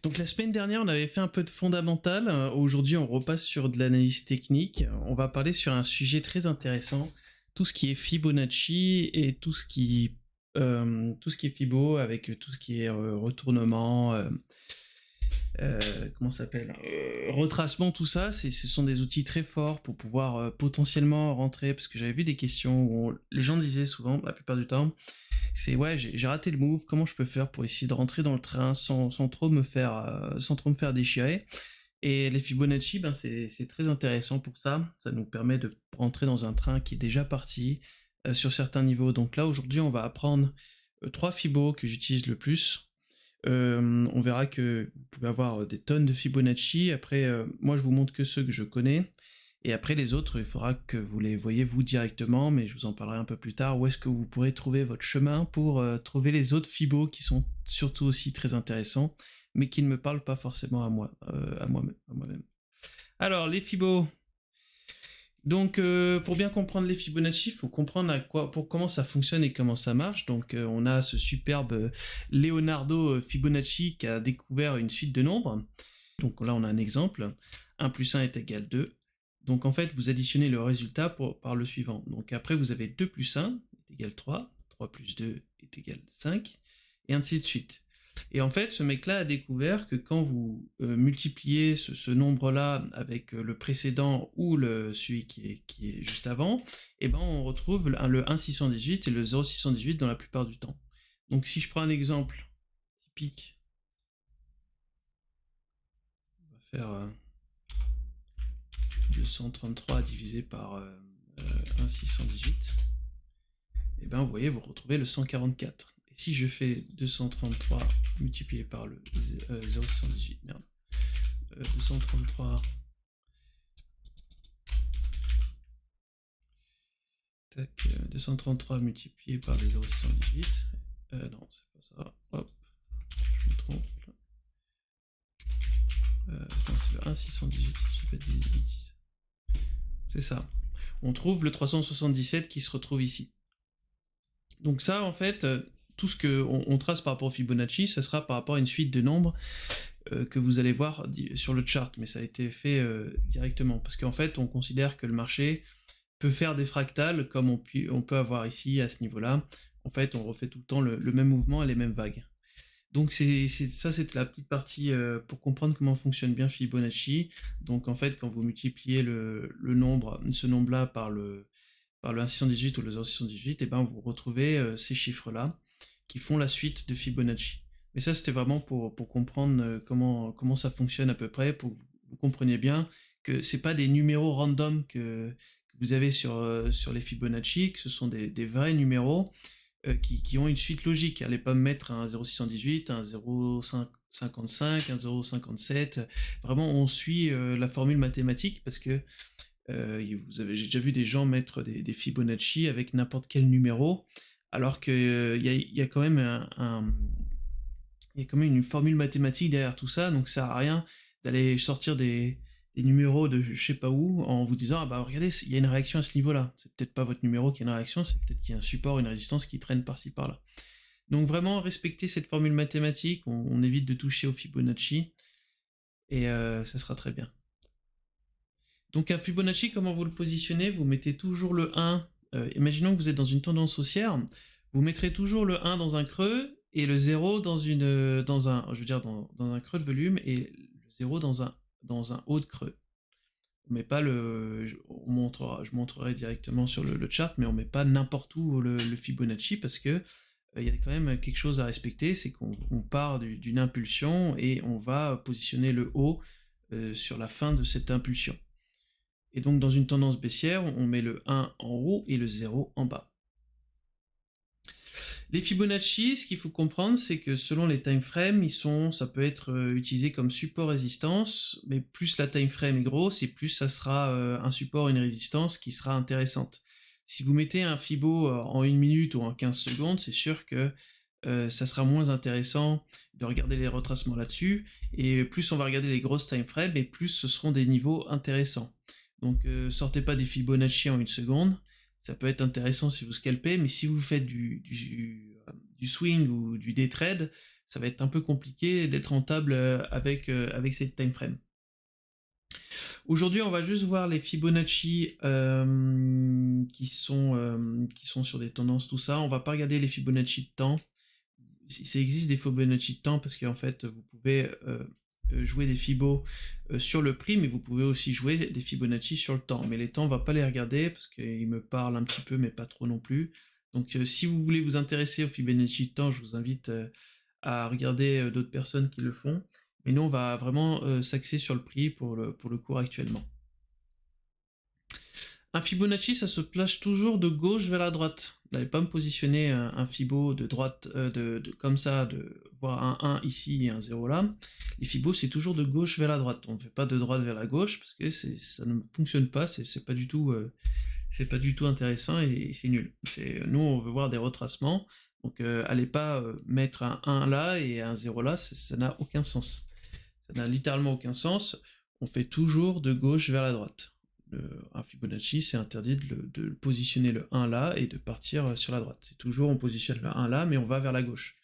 Donc la semaine dernière, on avait fait un peu de fondamental. Aujourd'hui, on repasse sur de l'analyse technique. On va parler sur un sujet très intéressant, tout ce qui est Fibonacci et tout ce qui est Fibo avec tout ce qui est retournement, comment ça s'appelle, retracement, tout ça. Ce sont des outils très forts pour pouvoir potentiellement rentrer. Parce que j'avais vu des questions où les gens disaient souvent, la plupart du temps, c'est ouais, j'ai raté le move, comment je peux faire pour essayer de rentrer dans le train sans trop me faire déchirer. Et les Fibonacci, ben c'est très intéressant pour ça nous permet de rentrer dans un train qui est déjà parti sur certains niveaux. Donc là aujourd'hui on va apprendre 3 Fibos que j'utilise le plus. On verra que vous pouvez avoir des tonnes de Fibonacci. Après, moi je vous montre que ceux que je connais. Et après les autres, il faudra que vous les voyez vous directement, mais je vous en parlerai un peu plus tard. Où est-ce que vous pourrez trouver votre chemin pour trouver les autres Fibos qui sont surtout aussi très intéressants, mais qui ne me parlent pas forcément à moi, à moi-même. Alors les Fibos. Donc pour bien comprendre les Fibonacci, il faut comprendre comment ça fonctionne et comment ça marche. Donc on a ce superbe Leonardo Fibonacci qui a découvert une suite de nombres. Donc là on a un exemple, 1 plus 1 est égal à 2. Donc en fait vous additionnez le résultat par le suivant. Donc après vous avez 2 plus 1 est égal à 3, 3 plus 2 est égal à 5, et ainsi de suite. Et en fait, ce mec-là a découvert que quand vous multipliez ce nombre-là avec le précédent ou celui qui est juste avant, et ben on retrouve le 1,618 et le 0,618 dans la plupart du temps. Donc si je prends un exemple typique, on va faire 233 divisé par 1,618, et ben vous voyez, vous retrouvez le 144. Et si je fais 233 multiplié par le 0,618, merde, 233 233 multiplié par les 0,618, non c'est pas ça, hop, je me trompe, c'est le 1,618 si je fais des bêtises, c'est ça, on trouve le 377 qui se retrouve ici. Donc ça en fait, tout ce qu'on trace par rapport au Fibonacci, ça sera par rapport à une suite de nombres que vous allez voir sur le chart, mais ça a été fait directement, parce qu'en fait on considère que le marché peut faire des fractales comme on peut avoir ici à ce niveau-là. En fait on refait tout le temps le même mouvement et les mêmes vagues. Donc c'est la petite partie pour comprendre comment fonctionne bien Fibonacci. Donc en fait quand vous multipliez ce nombre-là par le 1,618 ou le 0,618, et ben vous retrouvez ces chiffres-là qui font la suite de Fibonacci. Mais ça c'était vraiment pour comprendre comment ça fonctionne à peu près, pour que vous compreniez bien que c'est pas des numéros random que vous avez sur les Fibonacci, que ce sont des vrais numéros qui ont une suite logique. Allez pas me mettre un 0,618, un 0,55, un 0,57. Vraiment, on suit la formule mathématique parce que j'ai déjà vu des gens mettre des Fibonacci avec n'importe quel numéro, alors qu'il y a quand même il y a quand même une formule mathématique derrière tout ça, donc ça sert à rien d'aller sortir des numéros de je sais pas où en vous disant ah bah regardez il y a une réaction à ce niveau-là. C'est peut-être pas votre numéro qui a une réaction, c'est peut-être qu'il y a un support, une résistance qui traîne par-ci par-là. Donc vraiment respecter cette formule mathématique, on évite de toucher au Fibonacci et ça sera très bien. Donc un Fibonacci, comment vous le positionnez? Vous mettez toujours le 1, imaginons que vous êtes dans une tendance haussière, vous mettrez toujours le 1 dans un creux et le 0 dans un creux de volume et le 0 dans un haut de creux. On met pas je montrerai directement sur le chart, mais on met pas n'importe où le Fibonacci parce que il y a quand même quelque chose à respecter, c'est qu'on part d'une impulsion et on va positionner le haut sur la fin de cette impulsion. Et donc dans une tendance baissière, on met le 1 en haut et le 0 en bas. Les Fibonacci, ce qu'il faut comprendre, c'est que selon les time frames, ça peut être utilisé comme support-résistance, mais plus la time frame est grosse, et plus ça sera un support, une résistance qui sera intéressante. Si vous mettez un Fibo en 1 minute ou en 15 secondes, c'est sûr que ça sera moins intéressant de regarder les retracements là-dessus, et plus on va regarder les grosses time frames, et plus ce seront des niveaux intéressants. Donc sortez pas des Fibonacci en 1 seconde, ça peut être intéressant si vous scalpez, mais si vous faites du swing ou du day trade, ça va être un peu compliqué d'être rentable avec ces time frames. Aujourd'hui, on va juste voir les Fibonacci qui sont sur des tendances, tout ça. On va pas regarder les Fibonacci de temps. Ça existe des Fibonacci de temps parce qu'en fait, vous pouvez jouer des Fibos sur le prix, mais vous pouvez aussi jouer des Fibonacci sur le temps. Mais les temps, on va pas les regarder parce qu'ils me parlent un petit peu, mais pas trop non plus. Donc, si vous voulez vous intéresser aux Fibonacci de temps, je vous invite à regarder d'autres personnes qui le font. Mais nous, on va vraiment s'axer sur le prix pour le cours actuellement. Un Fibonacci, ça se place toujours de gauche vers la droite. Vous n'allez pas me positionner un Fibo de droite, comme ça, de voir un 1 ici et un 0 là. Les Fibos, c'est toujours de gauche vers la droite. On ne fait pas de droite vers la gauche parce que ça ne fonctionne pas. C'est pas du tout intéressant et c'est nul. Nous, on veut voir des retracements. Donc, allez pas mettre un 1 là et un 0 là. Ça n'a aucun sens. Ça n'a littéralement aucun sens. On fait toujours de gauche vers la droite. Un Fibonacci, c'est interdit de positionner le 1 là et de partir sur la droite. C'est toujours, on positionne le 1 là, mais on va vers la gauche.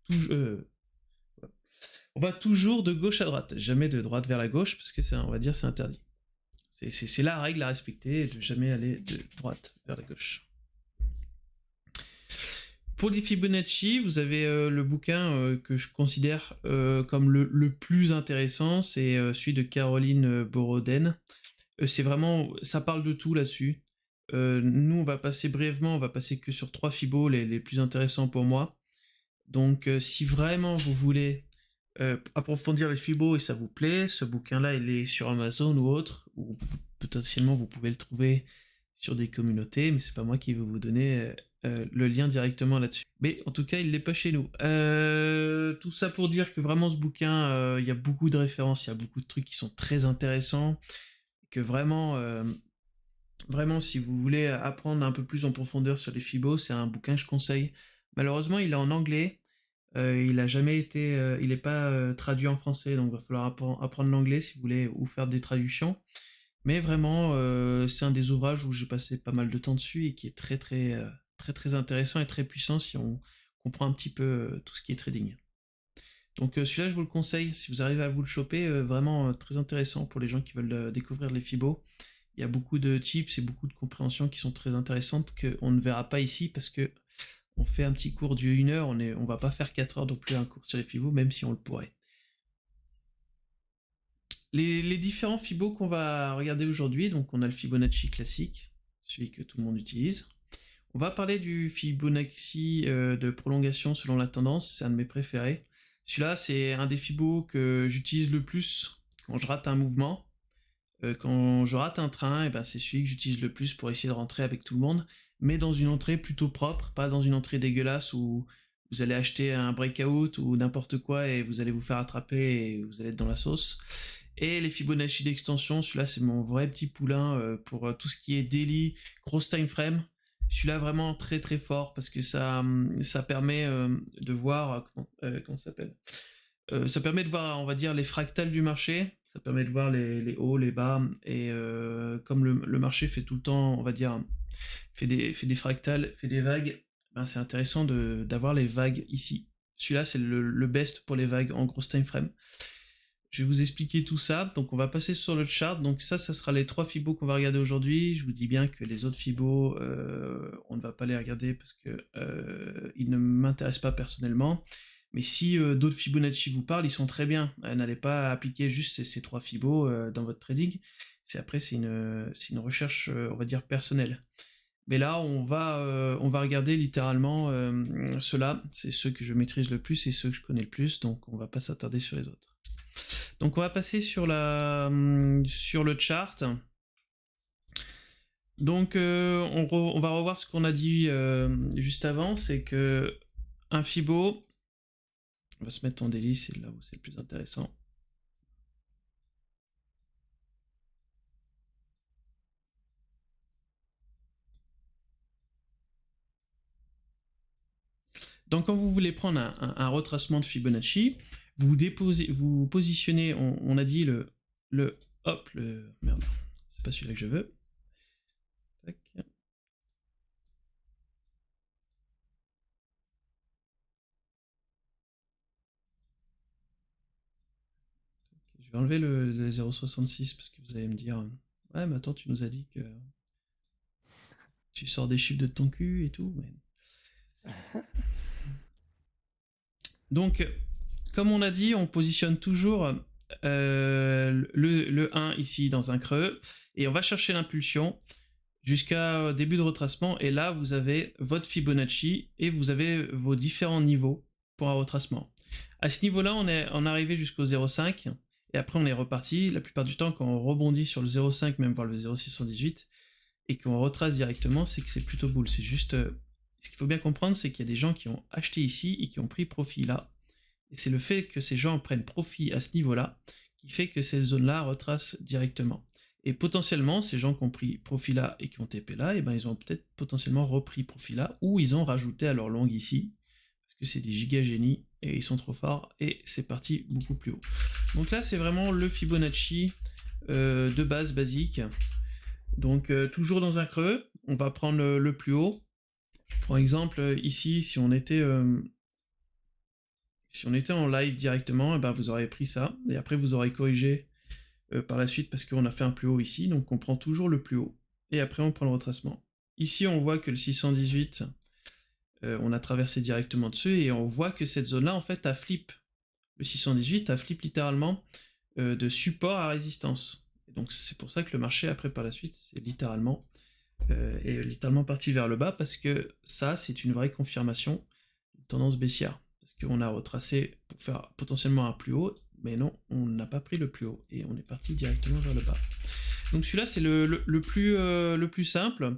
On va toujours de gauche à droite, jamais de droite vers la gauche, parce que on va dire c'est interdit. C'est la règle à respecter, de jamais aller de droite vers la gauche. Pour les Fibonacci, vous avez le bouquin que je considère comme le plus intéressant, c'est celui de Caroline Boroden. C'est vraiment, ça parle de tout là-dessus. Nous, on va passer brièvement, on va passer que sur 3 Fibos les plus intéressants pour moi. Donc, si vraiment vous voulez approfondir les Fibos et ça vous plaît, ce bouquin-là, il est sur Amazon ou autre, ou potentiellement vous pouvez le trouver sur des communautés, mais c'est pas moi qui vais vous donner le lien directement là-dessus. Mais en tout cas, il n'est pas chez nous. Tout ça pour dire que vraiment ce bouquin, il y a beaucoup de références, il y a beaucoup de trucs qui sont très intéressants, que vraiment, si vous voulez apprendre un peu plus en profondeur sur les Fibos, c'est un bouquin que je conseille. Malheureusement, il est en anglais. Il a jamais été, il n'est pas traduit en français, donc il va falloir apprendre l'anglais si vous voulez ou faire des traductions. Mais vraiment, c'est un des ouvrages où j'ai passé pas mal de temps dessus et qui est très très intéressant et très puissant si on comprend un petit peu tout ce qui est trading. Donc celui-là, je vous le conseille si vous arrivez à vous le choper, vraiment très intéressant pour les gens qui veulent découvrir les Fibos. Il y a beaucoup de tips et beaucoup de compréhensions qui sont très intéressantes qu'on ne verra pas ici parce que on fait un petit cours de 1 heure, on va pas faire 4 heures non plus un cours sur les Fibos, même si on le pourrait. Les différents Fibos qu'on va regarder aujourd'hui, donc on a le Fibonacci classique, celui que tout le monde utilise. On va parler du Fibonacci de prolongation selon la tendance, c'est un de mes préférés. Celui-là, c'est un des Fibos que j'utilise le plus quand je rate un mouvement. Quand je rate un train, et ben c'est celui que j'utilise le plus pour essayer de rentrer avec tout le monde, mais dans une entrée plutôt propre, pas dans une entrée dégueulasse où vous allez acheter un breakout ou n'importe quoi et vous allez vous faire attraper et vous allez être dans la sauce. Et les Fibonacci d'extension, celui-là c'est mon vrai petit poulain pour tout ce qui est daily, grosse time frame. Celui-là vraiment très très fort parce que ça permet de voir comment ça s'appelle. Ça permet de voir, on va dire, les fractales du marché. Ça permet de voir les hauts, les bas. Et comme le marché fait tout le temps, on va dire, fait des fractales, fait des vagues, ben c'est intéressant d'avoir les vagues ici. Celui-là, c'est le best pour les vagues en grosse time frame. Je vais vous expliquer tout ça. Donc, on va passer sur le chart. Donc, ça sera les 3 Fibos qu'on va regarder aujourd'hui. Je vous dis bien que les autres Fibos, on ne va pas les regarder parce que ils ne m'intéressent pas personnellement. Mais si d'autres Fibonacci vous parlent, ils sont très bien. N'allez pas appliquer juste ces 3 Fibos dans votre trading. C'est une recherche, on va dire, personnelle. Mais là, on va regarder littéralement ceux-là. C'est ceux que je maîtrise le plus et ceux que je connais le plus. Donc, on va pas s'attarder sur les autres. Donc, on va passer sur le chart. Donc, on va revoir ce qu'on a dit juste avant. C'est que un Fibo... On va se mettre en daily, c'est là où c'est le plus intéressant. Donc quand vous voulez prendre un retracement de Fibonacci, vous positionnez, on a dit merde, c'est pas celui-là que je veux. Tac. Je vais enlever le 0,66 parce que vous allez me dire ouais, mais attends, tu nous as dit que tu sors des chiffres de ton cul et tout. Mais... Donc, comme on a dit, on positionne toujours le 1 ici dans un creux et on va chercher l'impulsion jusqu'à début de retracement. Et là, vous avez votre Fibonacci et vous avez vos différents niveaux pour un retracement. À ce niveau-là, on est arrivé jusqu'au 0,5 et après on est reparti. La plupart du temps, quand on rebondit sur le 0,5, même voir le 0,618 et qu'on retrace directement, c'est que c'est plutôt boule. C'est juste... ce qu'il faut bien comprendre, c'est qu'il y a des gens qui ont acheté ici et qui ont pris profit là. Et c'est le fait que ces gens prennent profit à ce niveau-là qui fait que cette zone-là retrace directement. Et potentiellement, ces gens qui ont pris profit là et qui ont TP là, et ben ils ont peut-être potentiellement repris profit là, ou ils ont rajouté à leur longue ici, parce que c'est des giga génies, et ils sont trop forts, et c'est parti beaucoup plus haut. Donc là, c'est vraiment le Fibonacci de base basique. Donc toujours dans un creux, on va prendre le plus haut. Par exemple, ici, si on était en live directement, et ben vous aurez pris ça, et après vous aurez corrigé par la suite parce qu'on a fait un plus haut ici, donc on prend toujours le plus haut, et après on prend le retracement. Ici on voit que le 618, on a traversé directement dessus, et on voit que cette zone-là en fait a flip. Le 618 a flip littéralement de support à résistance. Et donc c'est pour ça que le marché après par la suite c'est littéralement parti vers le bas, parce que ça c'est une vraie confirmation de tendance baissière. Parce qu'on a retracé pour faire potentiellement un plus haut, mais non, on n'a pas pris le plus haut, et on est parti directement vers le bas. Donc celui-là, c'est le plus simple,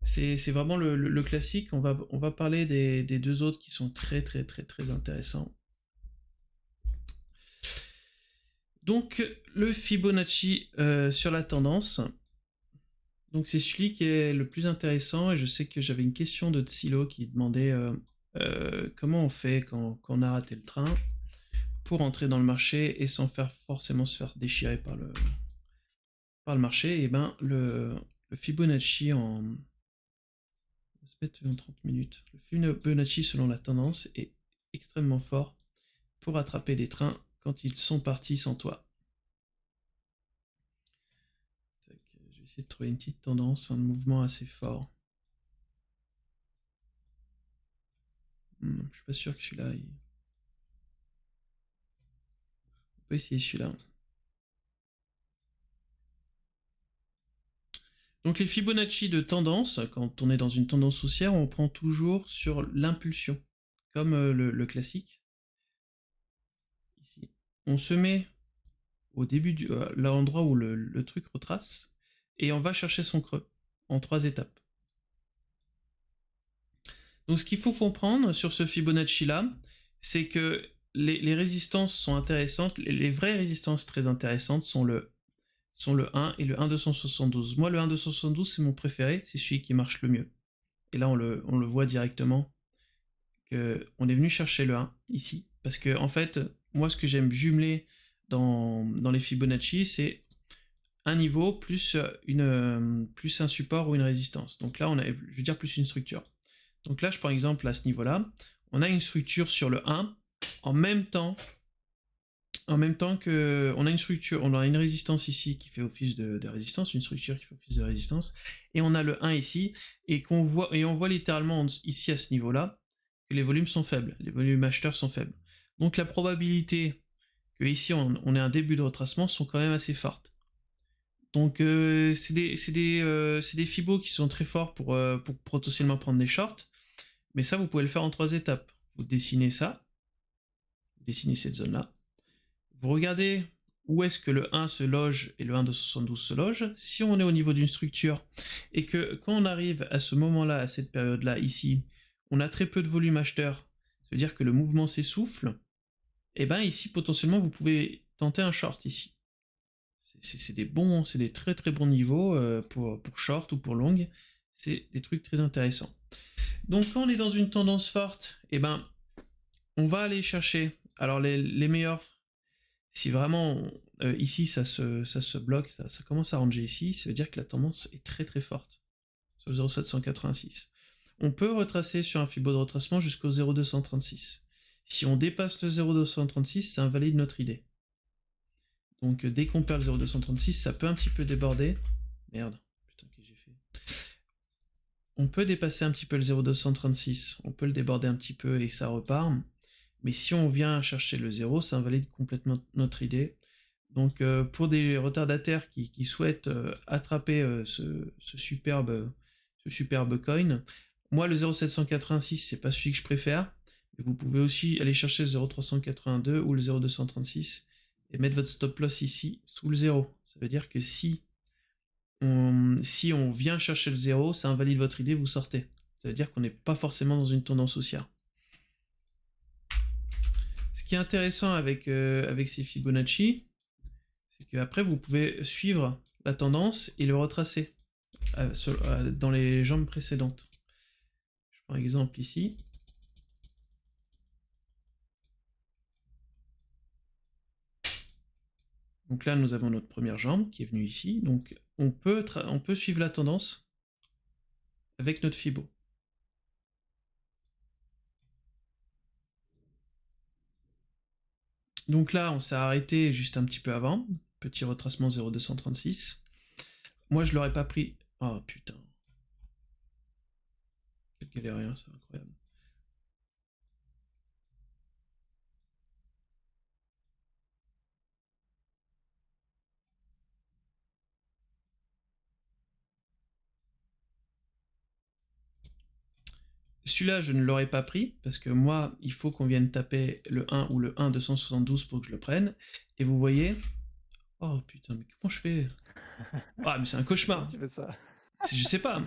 c'est vraiment le classique. On va parler des deux autres qui sont très intéressants. Donc le Fibonacci sur la tendance, donc c'est celui qui est le plus intéressant, et je sais que j'avais une question de Tsilo qui demandait comment on fait quand on a raté le train pour entrer dans le marché et sans forcément se faire déchirer par le marché. Et ben le Fibonacci en 30 minutes. Le Fibonacci selon la tendance est extrêmement fort pour attraper des trains quand ils sont partis sans toi. Je vais essayer de trouver une petite tendance, un mouvement assez fort. Je suis pas sûr que celui-là... On peut essayer celui-là. Donc les Fibonacci de tendance, quand on est dans une tendance haussière, on prend toujours sur l'impulsion, comme le classique. Ici. On se met au début l'endroit où le truc retrace, et on va chercher son creux en 3 étapes. Donc ce qu'il faut comprendre sur ce Fibonacci là, c'est que les résistances sont intéressantes. Les vraies résistances très intéressantes sont le 1 et le 1,272. Moi, le 1,272, c'est mon préféré, c'est celui qui marche le mieux. Et là, on le voit directement, qu'on est venu chercher le 1, ici. Parce que, en fait, moi, ce que j'aime jumeler dans les Fibonacci, c'est un niveau plus un support ou une résistance. Donc là, on a, je veux dire, plus une structure. Donc là, par exemple, à ce niveau-là, on a une structure sur le 1, en même temps que on a une structure, on a une résistance ici qui fait office de résistance, une structure qui fait office de résistance, et on a le 1 ici, et on voit littéralement ici à ce niveau-là que les volumes sont faibles, les volumes acheteurs sont faibles. Donc la probabilité que ici on ait un début de retracement sont quand même assez fortes. Donc c'est des fibos qui sont très forts pour potentiellement prendre des shorts, mais ça vous pouvez le faire en 3 étapes. Vous dessinez ça, vous dessinez cette zone-là, vous regardez où est-ce que le 1 se loge et le 1,272 se loge. Si on est au niveau d'une structure et que quand on arrive à ce moment-là, à cette période-là, ici, on a très peu de volume acheteur, ça veut dire que le mouvement s'essouffle, et bien ici, potentiellement, vous pouvez tenter un short ici. C'est des très bons niveaux pour short ou pour long. C'est des trucs très intéressants. Donc quand on est dans une tendance forte, et ben on va aller chercher, alors les meilleurs, si vraiment ici ça se bloque, ça commence à ranger ici, ça veut dire que la tendance est très forte, sur le 0,786. On peut retracer sur un Fibo de retracement jusqu'au 0,236. Si on dépasse le 0,236, ça invalide notre idée. Donc dès qu'on perd le 0,236, ça peut un petit peu déborder. Merde, putain, qu'est-ce que j'ai fait? On peut dépasser un petit peu le 0,236, on peut le déborder un petit peu et ça repart. Mais si on vient chercher le 0, ça invalide complètement notre idée. Donc pour des retardataires qui souhaitent attraper ce superbe coin, moi le 0,786 c'est pas celui que je préfère. Vous pouvez aussi aller chercher le 0,382 ou le 0,236 et mettre votre stop loss ici sous le 0. Ça veut dire que si on vient chercher le 0, ça invalide votre idée, vous sortez. Ça veut dire qu'on n'est pas forcément dans une tendance haussière. Ce qui est intéressant avec ces Fibonacci, c'est qu'après vous pouvez suivre la tendance et le retracer dans les jambes précédentes. Je prends exemple ici. Donc là, nous avons notre première jambe qui est venue ici. Donc on peut suivre la tendance avec notre Fibo. Donc là, on s'est arrêté juste un petit peu avant. Petit retracement 0,236. Moi, je l'aurais pas pris. Oh putain. Quel galérien, c'est incroyable. Celui-là, je ne l'aurais pas pris, parce que moi, il faut qu'on vienne taper le 1 ou le 1 272 pour que je le prenne. Et vous voyez... Oh putain, mais comment je fais? Ah, mais c'est un cauchemar. Tu fais ça. Je sais pas.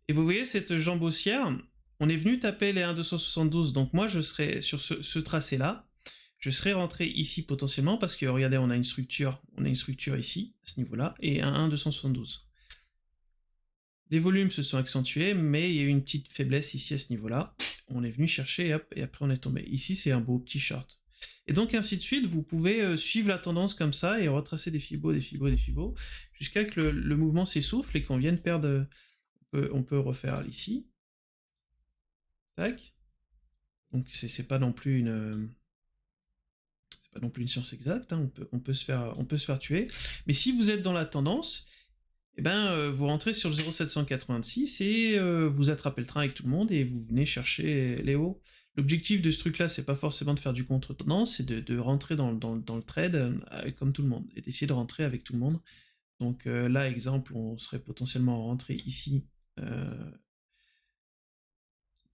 Et vous voyez cette jambe haussière, on est venu taper les 1,272, donc moi je serais sur ce tracé-là, je serais rentré ici potentiellement, parce que regardez, on a une structure ici, à ce niveau-là, et un 1,272. Les volumes se sont accentués, mais il y a eu une petite faiblesse ici à ce niveau-là. On est venu chercher, hop, et après on est tombé. Ici, c'est un beau petit short. Et donc ainsi de suite, vous pouvez suivre la tendance comme ça et retracer des fibos, jusqu'à que le mouvement s'essouffle et qu'on vienne perdre... On peut refaire ici. Tac. Donc c'est pas non plus une... C'est pas non plus une science exacte, hein. on peut se faire tuer. Mais si vous êtes dans la tendance, eh ben, vous rentrez sur le 0,786 et vous attrapez le train avec tout le monde et vous venez chercher les hauts. L'objectif de ce truc-là, c'est pas forcément de faire du contre-tendance, c'est de rentrer dans le trade comme tout le monde, et d'essayer de rentrer avec tout le monde. Donc là, exemple, on serait potentiellement rentré ici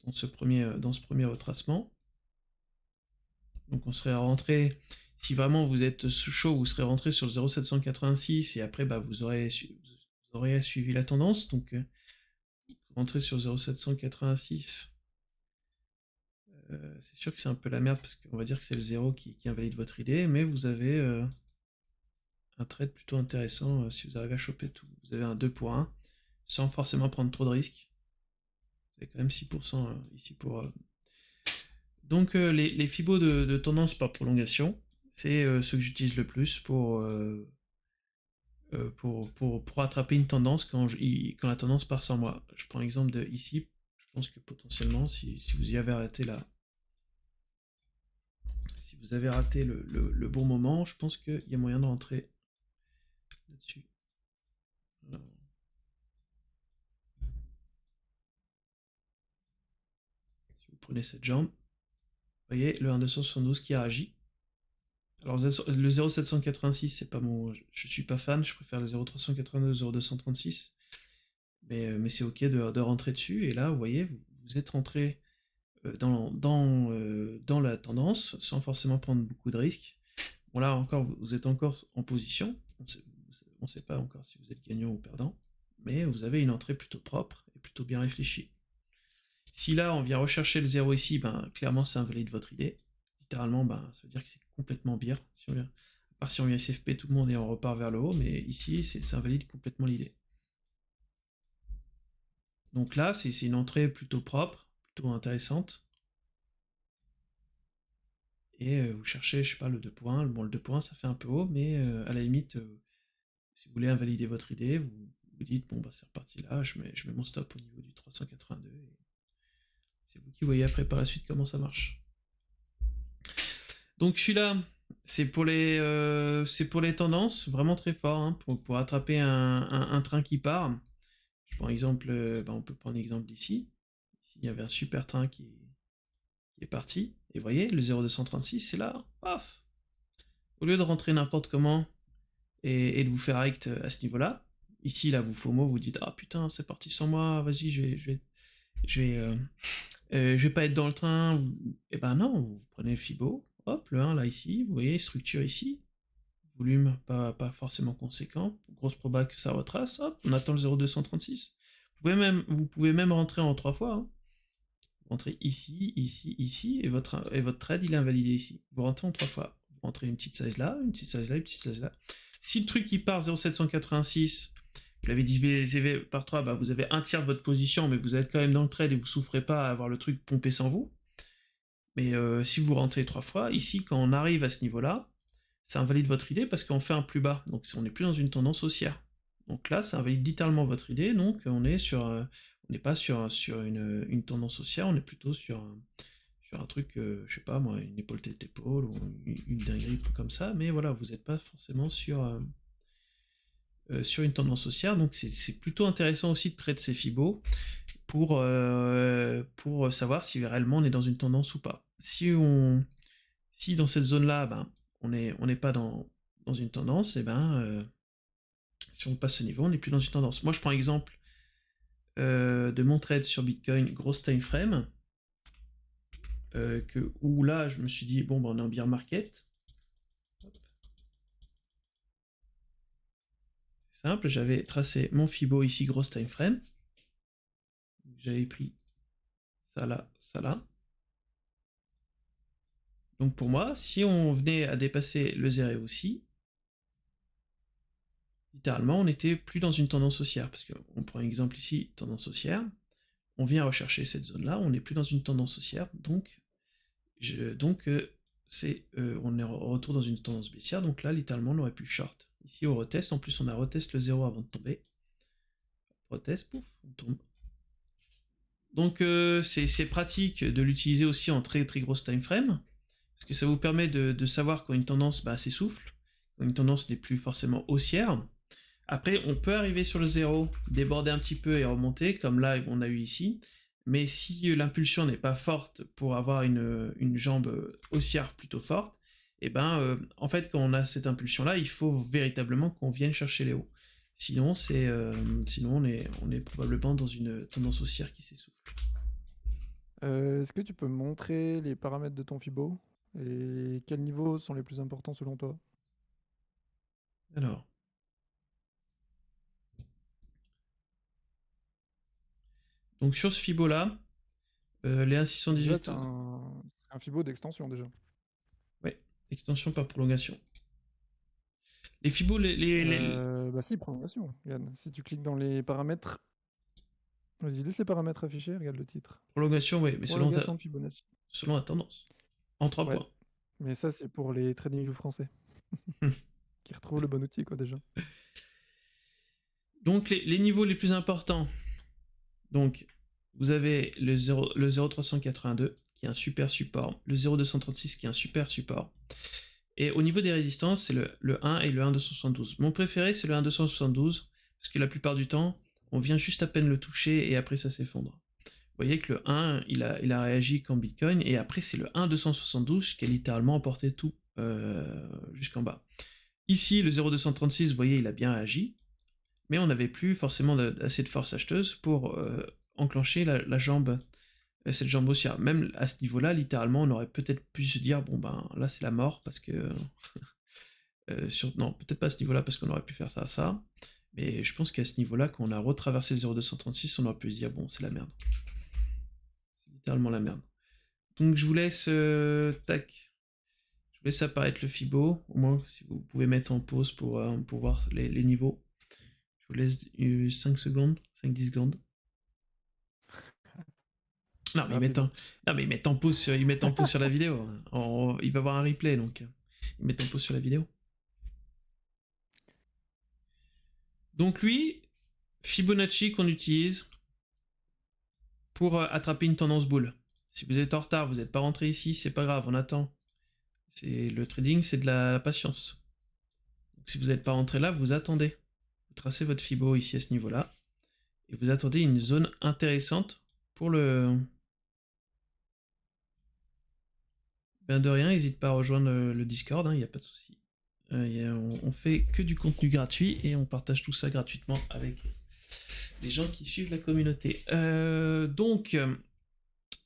dans ce premier retracement. Donc on serait rentré, si vraiment vous êtes sous chaud, vous serez rentré sur le 0,786 et après bah, vous aurez suivi la tendance. Donc rentrer sur 0,786, c'est sûr que c'est un peu la merde parce qu'on va dire que c'est le 0 qui invalide votre idée, mais vous avez un trade plutôt intéressant si vous arrivez à choper tout. Vous avez un 2 pour 1 sans forcément prendre trop de risques. Vous avez quand même 6% ici pour... Donc les fibos de tendance par prolongation, c'est ceux que j'utilise le plus pour attraper une tendance quand la tendance part sans moi. Je prends l'exemple de ici, je pense que potentiellement, si vous y avez arrêté là, si vous avez raté le bon moment, je pense qu'il y a moyen de rentrer là-dessus. Si vous prenez cette jambe, vous voyez le 1,272 qui a agi. Alors le 0,786, c'est pas mon... Je suis pas fan, je préfère le 0,382, 0,236. Mais c'est ok de rentrer dessus, et là, vous voyez, vous êtes rentré dans la tendance, sans forcément prendre beaucoup de risques. Bon là, encore, vous êtes encore en position, on sait pas encore si vous êtes gagnant ou perdant, mais vous avez une entrée plutôt propre et plutôt bien réfléchie. Si là, on vient rechercher le 0 ici, ben, clairement, ça invalide votre idée. Littéralement, ben, ça veut dire que c'est complètement bière. À part si on vient SFP tout le monde et on repart vers le haut, mais ici, ça invalide complètement l'idée. Donc là, c'est une entrée plutôt propre, plutôt intéressante. Et vous cherchez, je sais pas, le 2 pour 1. Bon, le 2 pour 1, ça fait un peu haut, mais à la limite, si vous voulez invalider votre idée, vous dites, bon, bah c'est reparti là, je mets mon stop au niveau du 382. Et c'est vous qui voyez après par la suite comment ça marche. Donc celui-là, c'est pour les tendances, vraiment très fort, hein, pour attraper un train qui part. Je prends exemple, on peut prendre l'exemple d'ici. Ici, il y avait un super train qui est parti. Et vous voyez, le 0236, c'est là, paf. Au lieu de rentrer n'importe comment et de vous faire acte à ce niveau-là, ici, là, vous FOMO, vous dites, ah putain, c'est parti sans moi, vas-y, je vais pas être dans le train. Et ben non, vous prenez le Fibo, hop, le 1 là, ici, vous voyez, structure ici, volume pas forcément conséquent, grosse proba que ça retrace, hop, on attend le 0236. Vous pouvez même rentrer en 3 fois, hein. Rentrez ici, ici, ici, et votre trade il est invalidé ici. Vous rentrez en 3 fois. Vous rentrez une petite size là, une petite size là, une petite size là. Si le truc il part 0,786, vous l'avez divisé par 3, bah vous avez un tiers de votre position, mais vous êtes quand même dans le trade et vous souffrez pas à avoir le truc pompé sans vous. Mais si vous rentrez 3 fois, ici quand on arrive à ce niveau-là, ça invalide votre idée parce qu'on fait un plus bas. Donc on n'est plus dans une tendance haussière. Donc là, ça invalide littéralement votre idée, donc on est sur... on n'est pas sur une tendance haussière, on est plutôt sur un truc, je sais pas moi, une épaule tête épaule, ou une dinguerie comme ça, mais voilà, vous n'êtes pas forcément sur une tendance haussière, donc c'est plutôt intéressant aussi de traiter ces fibos pour savoir si réellement on est dans une tendance ou pas. Si dans cette zone-là, ben, on n'est pas dans une tendance, et ben si on passe ce niveau, on n'est plus dans une tendance. Moi je prends exemple de mon trade sur Bitcoin, grosse time frame, où là je me suis dit bon ben on est en bear market. C'est simple, j'avais tracé mon Fibo ici, grosse time frame. J'avais pris ça là, ça là. Donc pour moi, si on venait à dépasser le 0 aussi, littéralement on n'était plus dans une tendance haussière, parce qu'on prend un exemple ici, tendance haussière, on vient rechercher cette zone là, on n'est plus dans une tendance haussière, donc on est en retour dans une tendance baissière, donc là littéralement on aurait pu short. Ici on reteste, en plus on a retest le 0 avant de tomber. Retest, pouf, on tombe. Donc c'est pratique de l'utiliser aussi en très très grosse time frame, parce que ça vous permet de savoir quand une tendance s'essouffle, quand une tendance n'est plus forcément haussière. Après, on peut arriver sur le 0, déborder un petit peu et remonter, comme là on a eu ici, mais si l'impulsion n'est pas forte pour avoir une jambe haussière plutôt forte, et ben en fait quand on a cette impulsion là, il faut véritablement qu'on vienne chercher les hauts. Sinon on est probablement dans une tendance haussière qui s'essouffle. Est-ce que tu peux me montrer les paramètres de ton Fibo et quels niveaux sont les plus importants selon toi? Alors. Donc sur ce Fibo là, les Déjà, 1618. c'est un Fibo d'extension déjà. Ouais, extension par prolongation. Les Fibo, Bah si, prolongation. Regarde, si tu cliques dans les paramètres, vas-y, laisse les paramètres affichés, regarde le titre. prolongation, oui, mais Prolongation de Fibonacci. selon la tendance. En 3 Ouais, points. mais ça c'est pour les TradingView français. Qui retrouvent le bon outil quoi déjà. Donc les niveaux les plus importants. Donc vous avez le 0,382 qui est un super support, le 0,236 qui est un super support. Et au niveau des résistances, c'est le 1 et le 1,272. Mon préféré, c'est le 1,272, parce que la plupart du temps, on vient juste à peine le toucher et après ça s'effondre. Vous voyez que le 1, il a réagi comme Bitcoin, et après c'est le 1,272 qui a littéralement emporté tout jusqu'en bas. Ici, le 0,236, vous voyez, il a bien réagi, mais on n'avait plus forcément assez de force acheteuse pour enclencher la jambe, cette jambe haussière. Même à ce niveau-là, littéralement, on aurait peut-être pu se dire, bon ben là c'est la mort, parce que... non, peut-être pas à ce niveau-là, parce qu'on aurait pu faire ça, mais je pense qu'à ce niveau-là, quand on a retraversé le 0,236, on aurait pu se dire, bon, c'est la merde. C'est littéralement la merde. Donc je vous laisse... tac. Je vous laisse apparaître le Fibo, au moins si vous pouvez mettre en pause pour voir les niveaux. Je vous laisse 5 secondes, 5-10 secondes. Non mais, ils mettent en pause sur la vidéo. Il va y avoir un replay, donc ils mettent en pause sur la vidéo. Donc lui, Fibonacci qu'on utilise pour attraper une tendance boule. Si vous êtes en retard, vous n'êtes pas rentré ici, c'est pas grave, on attend. Le trading, c'est de la patience. Donc, si vous n'êtes pas rentré là, vous attendez. Vous tracez votre Fibo ici à ce niveau-là. Et vous attendez une zone intéressante pour le... Ben de rien, n'hésite pas à rejoindre le Discord, il n'y a pas de souci. On fait que du contenu gratuit et on partage tout ça gratuitement avec les gens qui suivent la communauté. Donc,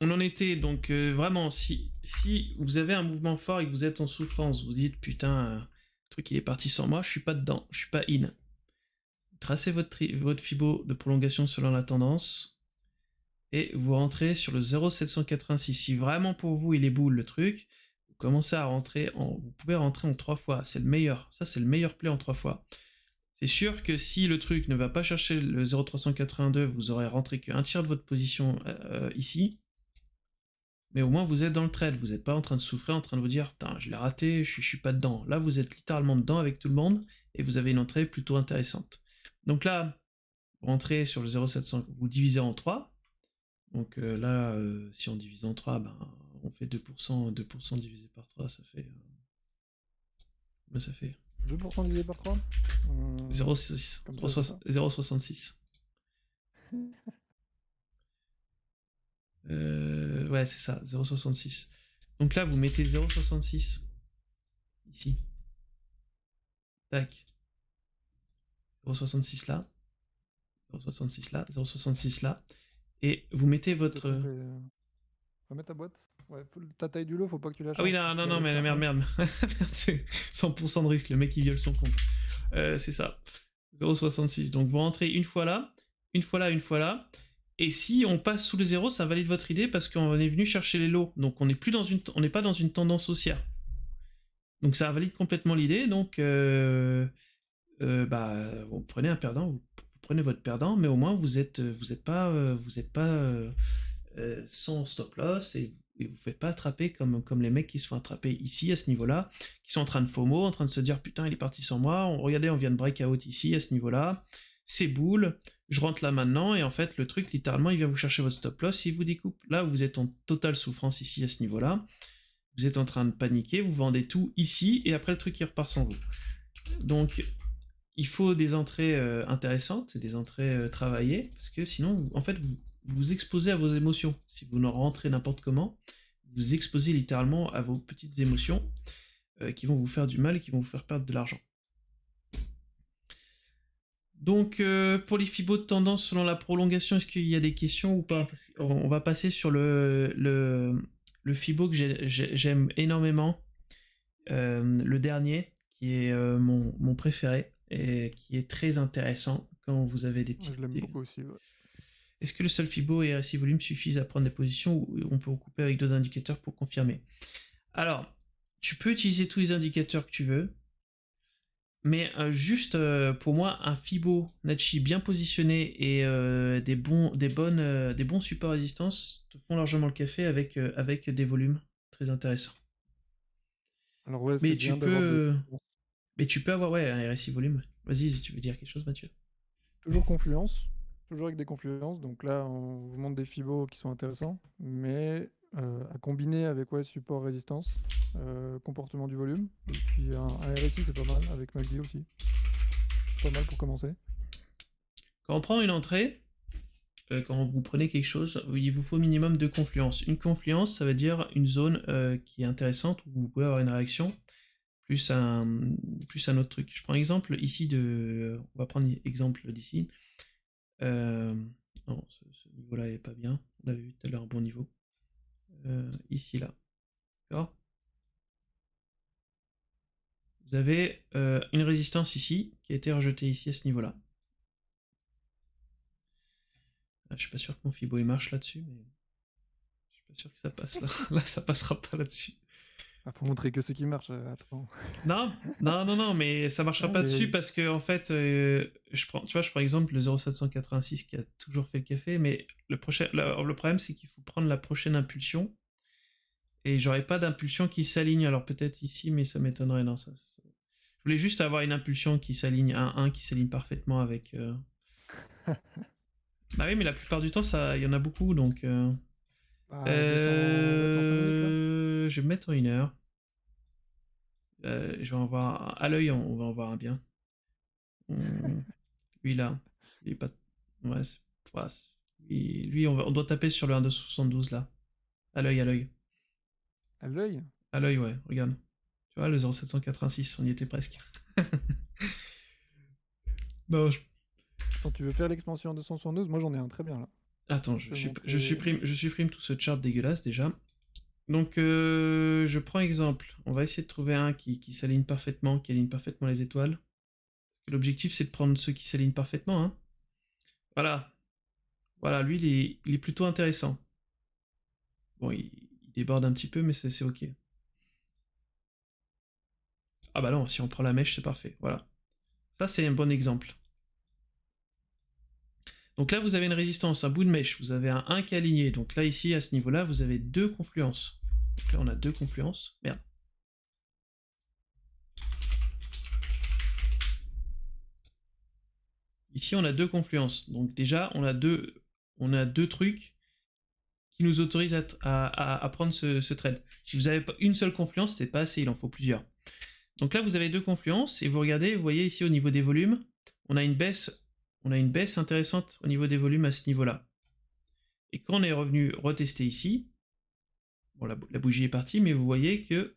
on en était donc vraiment, si vous avez un mouvement fort et que vous êtes en souffrance, vous dites putain, le truc il est parti sans moi, je suis pas dedans, je suis pas in. Tracez votre Fibo de prolongation selon la tendance et vous rentrez sur le 0,786. Si vraiment pour vous il est boule le truc, vous commencez à rentrer vous pouvez rentrer en 3 fois, c'est le meilleur. Ça c'est le meilleur play en 3 fois. C'est sûr que si le truc ne va pas chercher le 0,382, vous aurez rentré qu'un tiers de votre position ici. Mais au moins vous êtes dans le trade, vous n'êtes pas en train de souffrir, en train de vous dire putain je l'ai raté, je suis pas dedans. Là vous êtes littéralement dedans avec tout le monde et vous avez une entrée plutôt intéressante. Donc là, vous rentrez sur le 0,700, vous divisez en 3. Donc là, si on divise en 3, ben, on fait 2%, 2% divisé par 3, ça fait... Combien ça fait 2% divisé par 3 0,66. Ouais, c'est ça, 0,66. Donc là, vous mettez 0,66 ici. Tac. 0,66 là. 0,66 là. 0,66 là. Et vous mettez votre... Remets ta boîte. Ouais, ta taille du lot, faut pas que tu la changes. Ah oui, non, mais merde. C'est 100% de risque, le mec il viole son compte. C'est ça. 0,66. Donc vous rentrez une fois là, une fois là, une fois là. Et si on passe sous le 0, ça valide votre idée parce qu'on est venu chercher les lots. Donc on n'est pas dans une tendance haussière. Donc ça valide complètement l'idée. Donc vous prenez un perdant, vous prenez votre perdant, mais au moins vous êtes pas sans stop loss et vous ne faites pas attraper comme les mecs qui se font attraper ici à ce niveau-là, qui sont en train de FOMO, en train de se dire putain il est parti sans moi, regardez on vient de breakout ici à ce niveau-là, c'est boule, je rentre là maintenant, et en fait le truc littéralement il vient vous chercher votre stop loss, il vous découpe. Là vous êtes en totale souffrance ici à ce niveau-là, vous êtes en train de paniquer, vous vendez tout ici, et après le truc il repart sans vous. Donc il faut des entrées intéressantes, des entrées travaillées, parce que sinon en fait vous vous exposez à vos émotions. Si vous n'en rentrez n'importe comment, vous exposez littéralement à vos petites émotions qui vont vous faire du mal et qui vont vous faire perdre de l'argent. Donc pour les fibos de tendance selon la prolongation, est-ce qu'il y a des questions ou pas? On va passer sur le fibo que j'aime énormément, le dernier, qui est mon préféré et qui est très intéressant quand vous avez des petites... Je l'aime beaucoup aussi, ouais. Est-ce que le seul Fibo et RSI volume suffisent à prendre des positions ou on peut recouper avec d'autres indicateurs pour confirmer? Alors, tu peux utiliser tous les indicateurs que tu veux, mais juste pour moi, un Fibonacci bien positionné et des bons supports résistance te font largement le café avec des volumes très intéressants. Alors ouais, mais tu peux avoir un RSI volume. Vas-y, si tu veux dire quelque chose, Mathieu. Toujours confluence. Toujours avec des confluences, donc là on vous montre des fibos qui sont intéressants, mais à combiner avec support résistance, comportement du volume, et puis un RSI c'est pas mal, avec MACD aussi. Pas mal pour commencer. Quand on prend une entrée, quand vous prenez quelque chose, il vous faut minimum 2 confluences. Une confluence, ça veut dire une zone qui est intéressante, où vous pouvez avoir une réaction, plus un autre truc. Je prends exemple ici on va prendre exemple d'ici. Non, ce niveau-là est pas bien. On avait vu tout à l'heure un bon niveau. Ici, là. D'accord. Vous avez une résistance ici, qui a été rejetée ici à ce niveau-là. Je suis pas sûr que mon Fibo il marche là-dessus, mais je suis pas sûr que ça passe là. Là, ça passera pas là-dessus. Faut montrer que ce qui marche, attends. Non, mais ça marchera pas dessus parce que en fait, je prends exemple le 0,786 qui a toujours fait le café, mais le problème c'est qu'il faut prendre la prochaine impulsion et j'aurais pas d'impulsion qui s'aligne. Alors peut-être ici, mais ça m'étonnerait. Non, je voulais juste avoir une impulsion qui s'aligne, un 1 qui s'aligne parfaitement avec. Bah oui, mais la plupart du temps, il y en a beaucoup, donc. Je vais me mettre en 1 heure. Je vais en voir à l'œil, on va en voir un bien. Lui là, il est pas. Ouais, lui, on doit taper sur le 1,272 là. À l'œil, à l'œil. À l'œil? À l'œil, ouais, regarde. Tu vois, le 0,786, on y était presque. Non, Quand tu veux faire l'expansion en 272, moi j'en ai un très bien là. Attends, Je peux montrer. je supprime tout ce chart dégueulasse déjà. Donc, je prends exemple. On va essayer de trouver un qui s'aligne parfaitement, qui aligne parfaitement les étoiles. Parce que l'objectif, c'est de prendre ceux qui s'alignent parfaitement. Hein. Voilà. Voilà, lui, il est plutôt intéressant. Bon, il déborde un petit peu, mais c'est ok. Ah bah non, si on prend la mèche, c'est parfait. Voilà. Ça, c'est un bon exemple. Donc là, vous avez une résistance, un bout de mèche. Vous avez un 1 qui est aligné. Donc là, ici, à ce niveau-là, vous avez deux confluences. Donc là, on a deux confluences. Merde. Ici, on a deux confluences. Donc déjà, on a deux trucs qui nous autorisent à prendre ce trade. Si vous n'avez pas une seule confluence, c'est pas assez, il en faut plusieurs. Donc là, vous avez deux confluences, et vous regardez, vous voyez ici au niveau des volumes, on a une baisse intéressante au niveau des volumes à ce niveau-là. Et quand on est revenu retester ici, bon, la bougie est partie, mais vous voyez que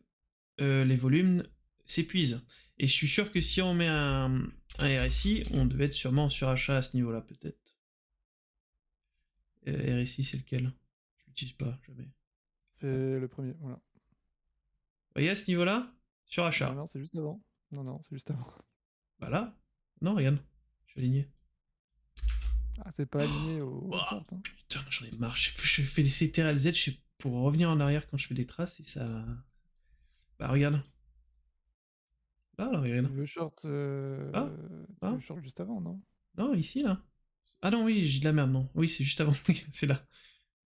les volumes s'épuisent. Et je suis sûr que si on met un RSI, on devait être sûrement en surachat à ce niveau-là, peut-être. RSI, c'est lequel? Je l'utilise pas, jamais. C'est le premier, voilà. Vous voyez à ce niveau-là? Surachat. Non, c'est juste avant. Non, c'est juste avant. Bah là? Non, regarde. Je suis aligné. Ah, c'est pas aligné au Oh, short. Hein. putain, j'en ai marre. Je fais des CTRL-Z pour revenir en arrière quand je fais des traces et ça. Bah regarde. Là, Tu regarde. veux short, Ah, tu ah, veux short juste avant, non? non, ici, là. Ah non, oui, j'ai de la merde, non. Oui, c'est juste avant. Oui, c'est là.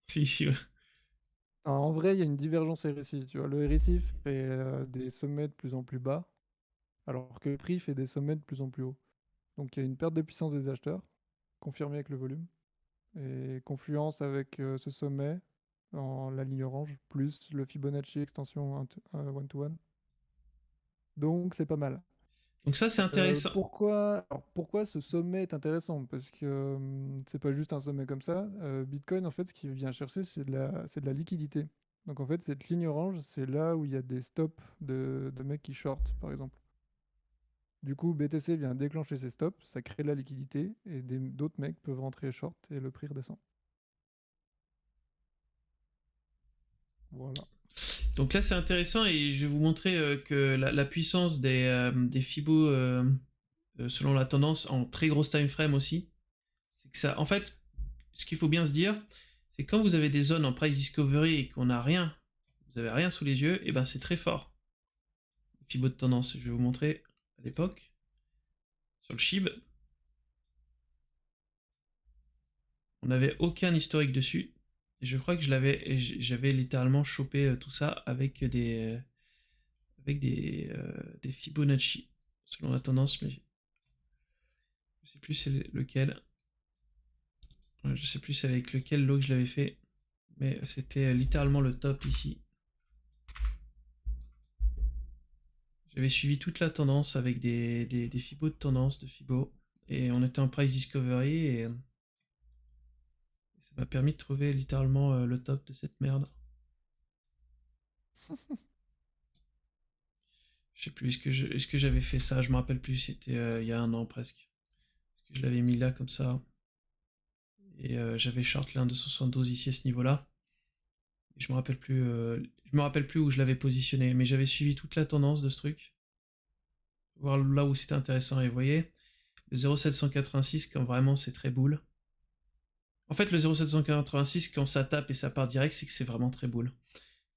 C'est ici, ouais. En vrai, il y a une divergence RSI. Tu vois, le RSI fait des sommets de plus en plus bas, alors que le prix fait des sommets de plus en plus hauts. Donc il y a une perte de puissance des acheteurs, confirmée avec le volume, et confluence avec ce sommet en la ligne orange, plus le Fibonacci extension one-to-one. Donc c'est pas mal. Donc ça, c'est intéressant. Pourquoi ce sommet est intéressant? Parce que c'est pas juste un sommet comme ça. Bitcoin, en fait, ce qu'il vient chercher, c'est de la liquidité. Donc en fait, cette ligne orange, c'est là où il y a des stops de mecs qui shortent, par exemple. Du coup, BTC vient déclencher ces stops, ça crée de la liquidité, et d'autres mecs peuvent rentrer short et le prix redescend. Voilà. Donc là, c'est intéressant et je vais vous montrer que la puissance des Fibo selon la tendance en très grosse time frame aussi, c'est que ça, en fait, ce qu'il faut bien se dire, c'est quand vous avez des zones en price discovery et qu'on n'a rien, vous avez rien sous les yeux, et ben c'est très fort. Fibo de tendance, je vais vous montrer à l'époque sur le SHIB, on n'avait aucun historique dessus. Et je crois que j'avais littéralement chopé tout ça avec des Fibonacci selon la tendance, mais je sais plus c'est lequel. Je sais plus c'est avec lequel lot que je l'avais fait, mais c'était littéralement le top ici. J'avais suivi toute la tendance avec des Fibos de tendance, de Fibo, et on était en price discovery et ça m'a permis de trouver littéralement le top de cette merde. Je sais plus, est-ce que j'avais fait ça? Je me rappelle plus, c'était il y a un an presque. Est-ce que je l'avais mis là comme ça? Et j'avais short le 1,272 ici à ce niveau-là. Et je me rappelle plus où je l'avais positionné, mais j'avais suivi toute la tendance de ce truc. Voir là où c'était intéressant. Et vous voyez, le 0,786 quand vraiment c'est très boule. En fait, le 0,786 quand ça tape et ça part direct, c'est que c'est vraiment très boule.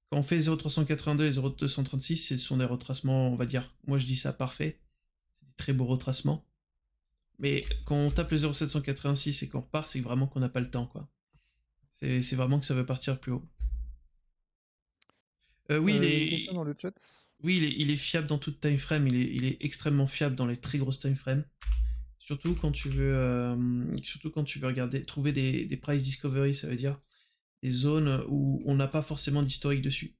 Quand on fait 0,382 et 0,236, ce sont des retracements, on va dire, moi je dis ça parfait. C'est des très beaux retracements. Mais quand on tape le 0,786 et qu'on repart, c'est vraiment qu'on n'a pas le temps, quoi. C'est vraiment que ça veut partir plus haut. Oui, Il y a une question dans le chat. il est fiable dans toute time frame. Il est extrêmement fiable dans les très grosses time frames. Surtout quand tu veux regarder, trouver des price discovery, ça veut dire des zones où on n'a pas forcément d'historique dessus.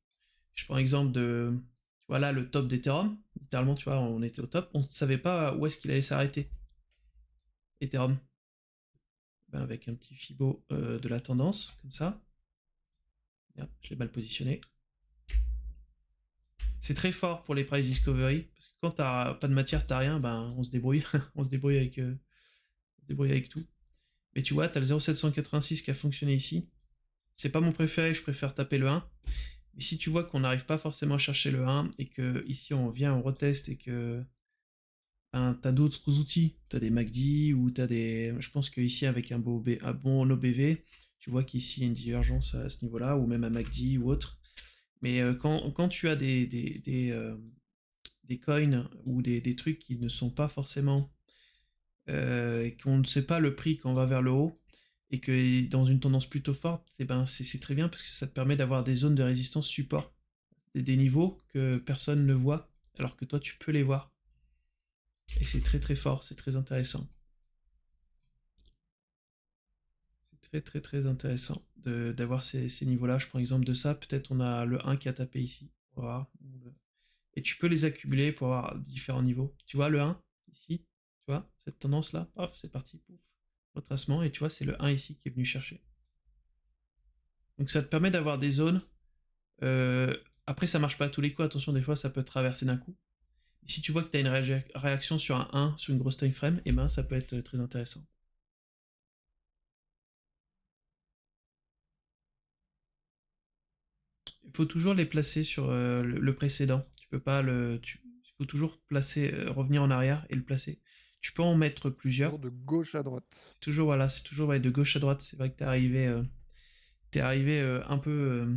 Je prends l'exemple de, Voilà le top d'Ethereum. Littéralement, tu vois, on était au top. On ne savait pas où est-ce qu'il allait s'arrêter. Ethereum. Ben, avec un petit Fibo de la tendance, comme ça. Merde, je l'ai mal positionné. C'est très fort pour les price discovery, parce que quand t'as pas de matière, t'as rien, ben on se débrouille. On se débrouille avec tout. Mais tu vois, t'as le 0,786 qui a fonctionné ici. C'est pas mon préféré, je préfère taper le 1. Mais si tu vois qu'on n'arrive pas forcément à chercher le 1 et que ici on vient, on reteste et que ben, t'as d'autres outils, t'as des MACD ou t'as des. Je pense qu'ici avec un bon OBV, tu vois qu'ici il y a une divergence à ce niveau-là, ou même un MACD ou autre. Mais quand tu as des coins ou des trucs qui ne sont pas forcément. Qu'on ne sait pas le prix quand on va vers le haut, et que dans une tendance plutôt forte, et ben c'est très bien parce que ça te permet d'avoir des zones de résistance support, des niveaux que personne ne voit, alors que toi tu peux les voir. Et c'est très très fort, c'est très intéressant. C'est très très très intéressant d'avoir ces niveaux-là. Je prends exemple de ça, peut-être on a le 1 qui a tapé ici. On va voir. Et tu peux les accumuler pour avoir différents niveaux. Tu vois le 1 ici, tu vois, cette tendance-là, paf, c'est parti, pouf, retracement, et tu vois, c'est le 1 ici qui est venu chercher. Donc ça te permet d'avoir des zones. Euh, Après, ça marche pas à tous les coups, attention, des fois ça peut traverser d'un coup. Et si tu vois que tu as une réaction sur un 1, sur une grosse time frame, et ben ça peut être très intéressant. Il faut toujours les placer sur le précédent. Tu peux pas le. Il faut toujours placer, revenir en arrière et le placer. Tu peux en mettre plusieurs. Toujours de gauche à droite. C'est toujours, voilà, c'est toujours ouais, de gauche à droite. C'est vrai que t'es arrivé un peu.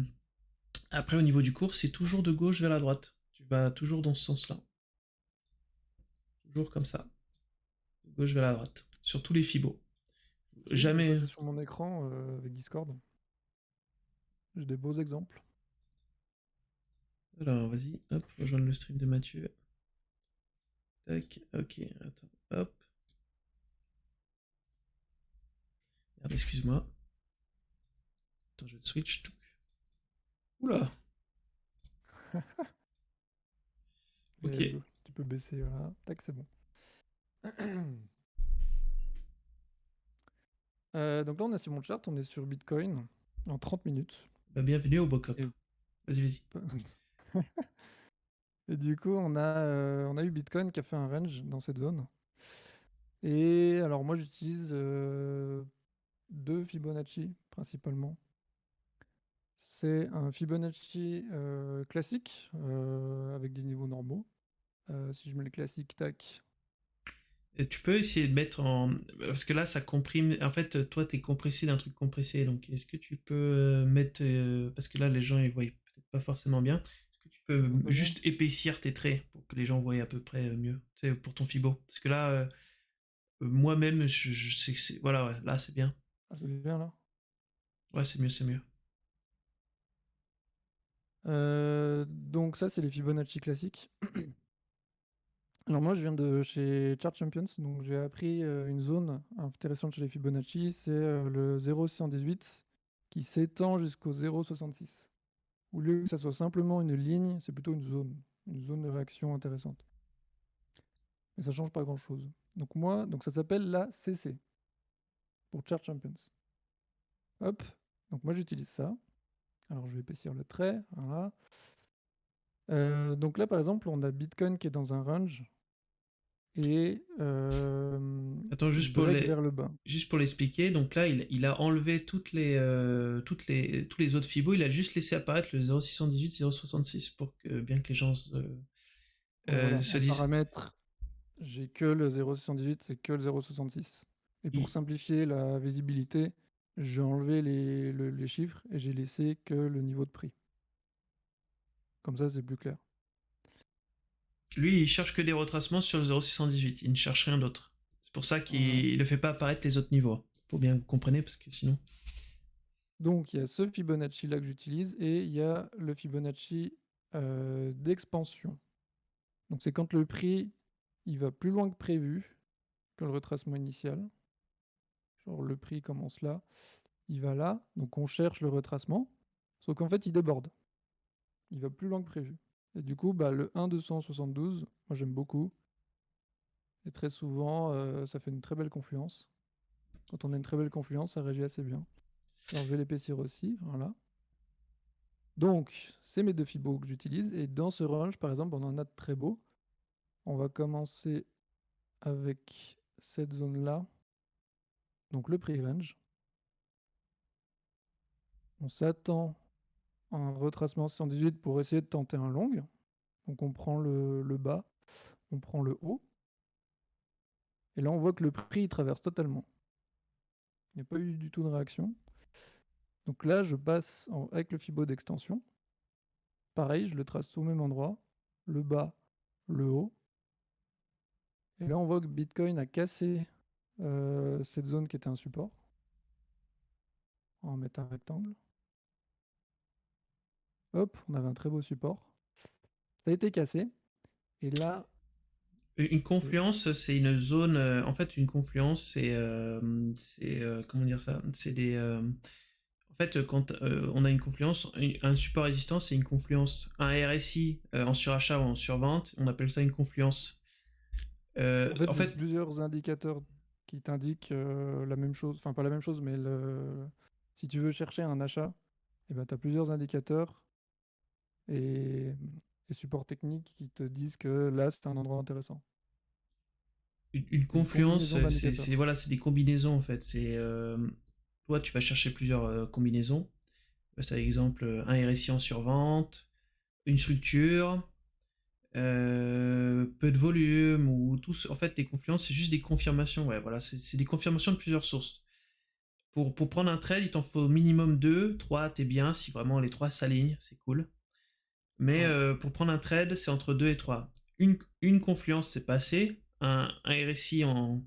Après, au niveau du cours, c'est toujours de gauche vers la droite. Tu vas toujours dans ce sens-là. Toujours comme ça. De gauche vers la droite. Sur tous les fibos. Si, je vais Jamais. passer sur mon écran avec Discord. J'ai des beaux exemples. Alors, vas-y, hop, rejoindre le stream de Mathieu. Tac, ok, attends, hop. Merde, excuse-moi. Attends, je vais te switch tout. Oula. Ok. Et tu peux baisser, voilà. Tac, c'est bon. Donc là, on est sur mon chart, on est sur Bitcoin en 30 minutes. Bah, bienvenue au Bocop. Et, Vas-y, vas-y. et du coup, on a eu Bitcoin qui a fait un range dans cette zone. Et alors, moi, j'utilise deux Fibonacci principalement. C'est un Fibonacci classique avec des niveaux normaux. Si je mets le classique, tac. Et tu peux essayer de mettre en. Parce que là, ça comprime. En fait, toi, t'es compressé d'un truc compressé. Donc, est-ce que tu peux mettre. Parce que là, les gens, ils voient peut-être pas forcément bien. Est-ce que tu peux Un peu moins. juste épaissir tes traits pour que les gens voient à peu près mieux? Tu sais, pour ton Fibo. Parce que là, moi-même, je sais que c'est. Voilà, ouais, là, c'est bien. Ah, c'est bien là. Ouais, c'est mieux, c'est mieux. Donc ça, c'est les Fibonacci classiques. Alors moi, je viens de chez Chart Champions, donc j'ai appris une zone intéressante chez les Fibonacci, c'est le 0,618 qui s'étend jusqu'au 0,66. Au lieu que ça soit simplement une ligne, c'est plutôt une zone de réaction intéressante. Mais ça change pas grand-chose. Donc ça s'appelle la CC pour Chart Champions. Hop, donc moi j'utilise ça. Alors je vais épaissir le trait, voilà. Donc là par exemple, on a Bitcoin qui est dans un range et Attends, il break vers le bas. juste pour l'expliquer, donc là, il a enlevé tous les autres fibos, il a juste laissé apparaître le 0,618, 0,66 pour que, bien que les gens Donc voilà, se en disent. paramètres, j'ai que le 0,618, c'est que le 0,66. Et pour il- simplifier la visibilité, j'ai enlevé les chiffres et j'ai laissé que le niveau de prix. Comme ça, c'est plus clair. Lui, il cherche que des retracements sur le 0,618, il ne cherche rien d'autre. C'est pour ça Voilà. qu'il ne fait pas apparaître les autres niveaux. Faut bien que vous compreniez, parce que sinon. Donc il y a ce Fibonacci là que j'utilise et il y a le Fibonacci d'expansion. Donc c'est quand le prix il va plus loin que prévu que le retracement initial. Genre le prix commence là, il va là, donc on cherche le retracement, sauf qu'en fait il déborde. Il va plus loin que prévu. Et du coup, le 1,272, moi j'aime beaucoup. Et très souvent, ça fait une très belle confluence. Quand on a une très belle confluence, ça régit assez bien. Alors je vais l'épaissir aussi, voilà. Donc, c'est mes deux fibos que j'utilise. Et dans ce range, par exemple, on en a de très beaux. On va commencer avec cette zone-là. Donc le pre-range. On s'attend à un retracement 118 pour essayer de tenter un long. Donc on prend le bas, on prend le haut. Et là, on voit que le prix il traverse totalement. Il n'y a pas eu du tout de réaction. Donc là, je passe avec le Fibo d'extension. Pareil, je le trace au même endroit. Le bas, le haut. Et là, on voit que Bitcoin a cassé cette zone qui était un support. On va mettre un rectangle. Hop, on avait un très beau support. Ça a été cassé. Et là, Une c'est... confluence, c'est une zone. En fait, une confluence, comment dire ça? C'est des. En fait, quand on a une confluence, un support résistant, c'est une confluence. Un RSI en surachat ou en survente, on appelle ça une confluence. En fait, En j'ai fait, plusieurs indicateurs qui t'indiquent la même chose. Enfin, pas la même chose, mais si tu veux chercher un achat, tu as plusieurs indicateurs et, et supports techniques qui te disent que là, c'est un endroit intéressant. une C'est une confluence, combinaison d'indicateurs. voilà, c'est des combinaisons en fait. Toi, tu vas chercher plusieurs combinaisons. C'est par exemple un RSI en survente, une structure, peu de volume ou tout. En fait, les confluences, c'est juste des confirmations. Ouais, voilà, c'est des confirmations de plusieurs sources. Pour prendre un trade, il t'en faut au minimum 2, 3, t'es bien. Si vraiment les 3 s'alignent, c'est cool. Mais Ouais. pour prendre un trade, c'est entre 2 et 3. Une confluence, c'est passé. Un RSI en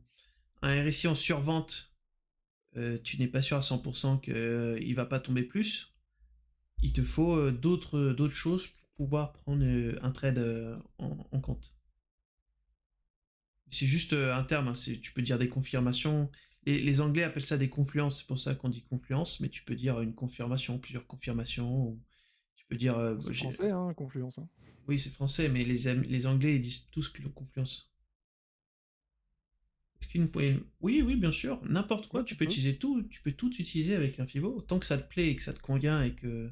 survente, tu n'es pas sûr à 100% qu'il va pas tomber plus. Il te faut d'autres choses pour pouvoir prendre un trade en compte. C'est juste un terme, hein, tu peux dire des confirmations. Les Anglais appellent ça des confluences, c'est pour ça qu'on dit confluence, mais tu peux dire une confirmation, plusieurs confirmations. Ou tu peux dire. C'est français, hein, Confluence, hein. Oui, c'est français, mais les Anglais ils disent tous que confluence. Est-ce qu'une fois. Oui, oui, bien sûr, n'importe quoi, Ouais, tu tu peux peux. utiliser tout, tu peux tout utiliser avec un Fibo, tant que ça te plaît et que ça te convient et que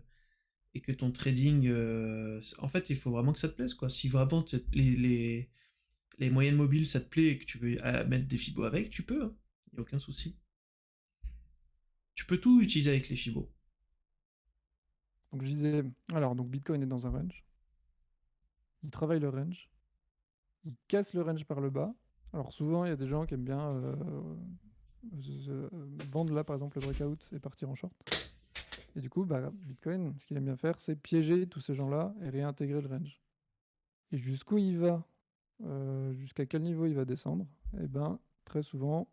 ton trading. En fait, il faut vraiment que ça te plaise, quoi. Si vraiment les moyennes mobiles ça te plaît et que tu veux mettre des Fibos avec, tu peux, hein. Il n'y a aucun souci. Tu peux tout utiliser avec les Fibos. Donc je disais, alors donc Bitcoin est dans un range. Il travaille le range. Il casse le range par le bas. Alors souvent, il y a des gens qui aiment bien vendre là, par exemple, le breakout et partir en short. Et du coup, Bitcoin, ce qu'il aime bien faire, c'est piéger tous ces gens-là et réintégrer le range. Et jusqu'où il va, jusqu'à quel niveau il va descendre, eh ben, très souvent,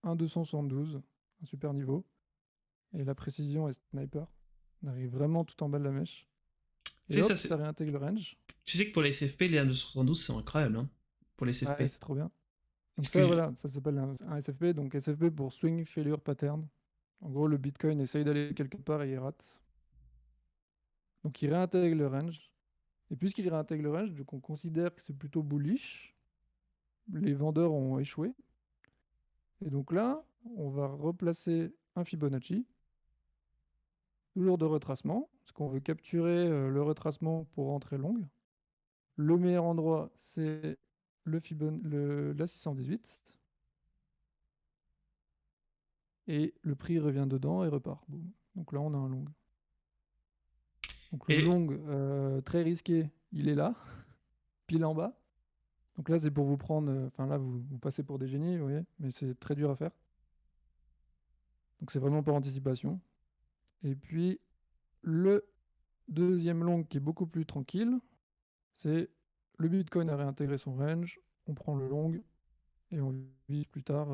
1,272, un super niveau. Et la précision est sniper. On arrive vraiment tout en bas de la mèche. Tu Et sais, ça, hop, ça réintègre le range. tu sais que pour les SFP, les 1,272, c'est incroyable, hein, pour les Ouais, SFP. c'est trop bien. C'est Donc ce que ça, j'ai. voilà, ça s'appelle un SFP. Donc SFP pour Swing Failure Pattern. En gros, le Bitcoin essaye d'aller quelque part et il rate. Donc il réintègre le range. Et puisqu'il réintègre le range, donc on considère que c'est plutôt bullish. Les vendeurs ont échoué. Et donc là, on va replacer un Fibonacci, toujours de retracement, parce qu'on veut capturer le retracement pour rentrer longue. Le meilleur endroit, c'est la 618. Et le prix revient dedans et repart. Boum. Donc là, on a un long. Donc le Et long, très risqué, il est là, pile en bas. Donc là, c'est pour vous prendre. Enfin là, vous passez pour des génies, vous voyez, mais c'est très dur à faire. Donc c'est vraiment par anticipation. Et puis le deuxième long qui est beaucoup plus tranquille, c'est le Bitcoin a réintégré son range, on prend le long et on vise plus tard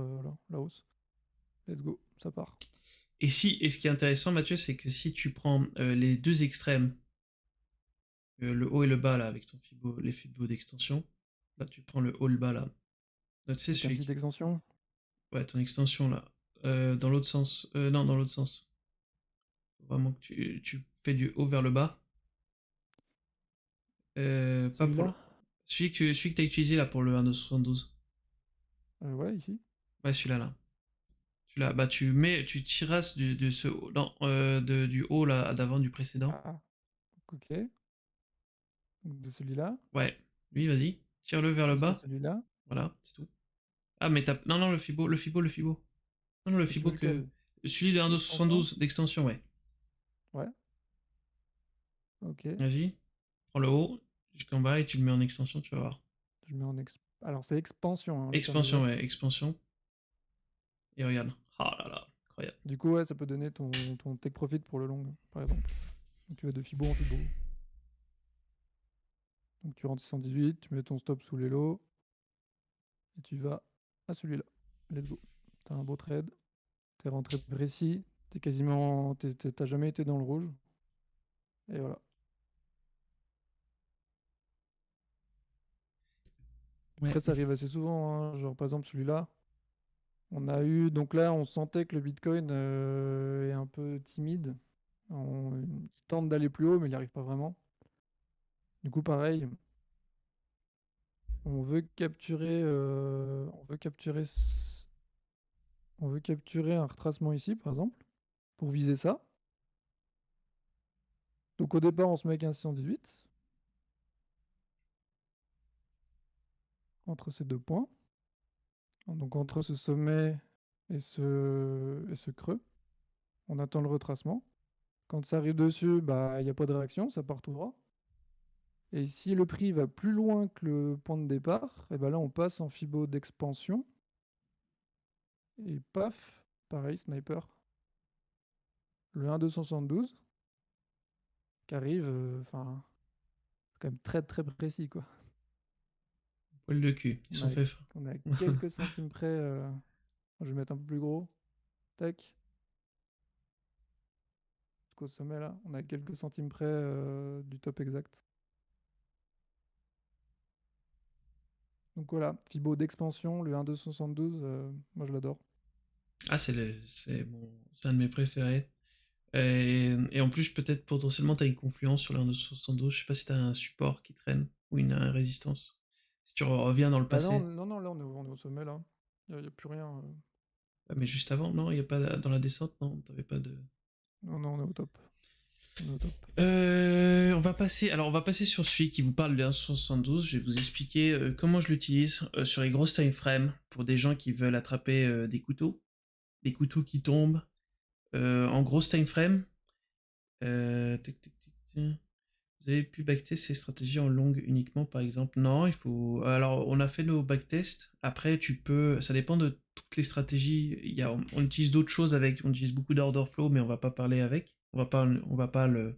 la hausse. Let's go, ça part. et ce qui est intéressant, Mathieu, c'est que si tu prends les deux extrêmes, le haut et le bas, là, avec les Fibos d'extension, là, tu prends le haut et le bas, là. Là, tu sais, Avec un celui petit qui. extension. Ouais, ton extension, là. Dans l'autre sens. Non, dans l'autre sens. Vraiment que tu fais du haut vers le bas. Pas pour Celui-là? celui que t'as utilisé là pour le 1.2.72. Ouais, ici. Ouais, celui-là là. Celui-là, bah tu tiras de ce non, du haut là d'avant du précédent. Ah, ok. Donc de celui-là Ouais, lui vas-y, tire-le vers le jusqu'à bas. celui-là. Voilà, c'est tout. Ah mais t'as non le Fibo, le Fibo. Non, non, le Et tu veux Fibo que lequel? celui de Expansion? 1.2.72 d'extension, ouais. Ouais, ok. Vas-y, prends le haut jusqu'en bas et tu le mets en extension, tu vas voir. Je mets en Alors c'est expansion, hein, le terme Expansion, exact. ouais, expansion. Et regarde. Ah là là, incroyable. Du coup, ouais, ça peut donner ton take profit pour le long, par exemple. Donc tu vas de Fibo en Fibo. Donc tu rentres 618, tu mets ton stop sous les lots, et tu vas à celui-là. Let's go. T'as un beau trade, t'es rentré précis, t'es quasiment. T'as jamais été dans le rouge. Et voilà. Ouais. Après, ça arrive assez souvent, hein. Genre par exemple celui-là. On a eu. Donc là, on sentait que le Bitcoin est un peu timide. Il tente d'aller plus haut, mais il n'y arrive pas vraiment. Du coup, pareil, on veut capturer, on veut capturer un retracement ici, par exemple, pour viser ça. Donc au départ, on se met avec un 618 entre ces deux points. Donc entre ce sommet et ce creux, on attend le retracement. Quand ça arrive dessus, bah il n'y a pas de réaction, ça part tout droit. Et si le prix va plus loin que le point de départ, et ben là on passe en Fibo d'expansion. Et paf, pareil, sniper. Le 1,272 qui arrive, enfin, c'est quand même très très précis quoi. Poil de cul, ils On sont a, faits. on a quelques centimes près. Je vais mettre un peu plus gros. Tac. Jusqu'au sommet là. On a quelques centimes près du top exact. Donc voilà, Fibo d'expansion, le 1,272, moi je l'adore. Ah, c'est un de mes préférés. Et en plus, peut-être potentiellement, t'as une confluence sur le 1.2.72. Je sais pas si t'as un support qui traîne ou une résistance. Si tu reviens dans le Bah non, passé. non, non, là on est au sommet là. Y a plus rien. Ouais, mais juste avant, non, il y a pas dans la descente, non, t'avais pas de. Non, non, on est au top. On est au top. On va passer sur celui qui vous parle de 1.72. Je vais vous expliquer comment je l'utilise sur les grosses time frames pour des gens qui veulent attraper des couteaux qui tombent en grosse time frame. Tic, tic, tic, tic. Vous avez pu backtest ces stratégies en longue uniquement, par exemple? Non, il faut. Alors, on a fait nos backtests. Après, tu peux. Ça dépend de toutes les stratégies. On utilise d'autres choses avec. On utilise beaucoup d'order flow, mais on va pas parler avec. On va pas le.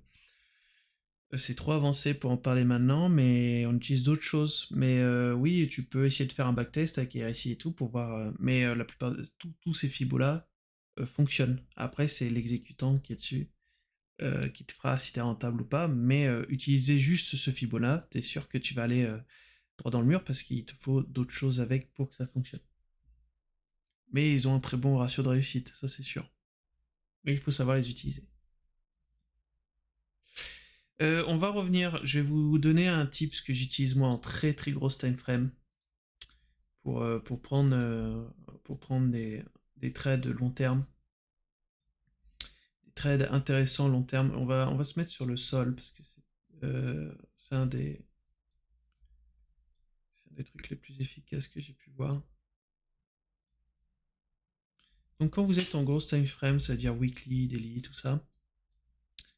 C'est trop avancé pour en parler maintenant, mais on utilise d'autres choses. Mais oui, tu peux essayer de faire un backtest avec RSI et tout pour voir. Mais la plupart de tous ces fibos-là fonctionnent. Après, c'est l'exécutant qui est dessus qui te fera si t'es rentable ou pas, mais utiliser juste ce Fibona, t'es sûr que tu vas aller droit dans le mur parce qu'il te faut d'autres choses avec pour que ça fonctionne. Mais ils ont un très bon ratio de réussite, ça c'est sûr. Mais il faut savoir les utiliser. On va revenir, je vais vous donner un tips que j'utilise moi en très très grosse time frame pour prendre des trades long terme, des trades intéressants long terme. On va se mettre sur le sol parce que c'est un des trucs les plus efficaces que j'ai pu voir. Donc quand vous êtes en grosse time frame, c'est-à-dire weekly, daily, tout ça,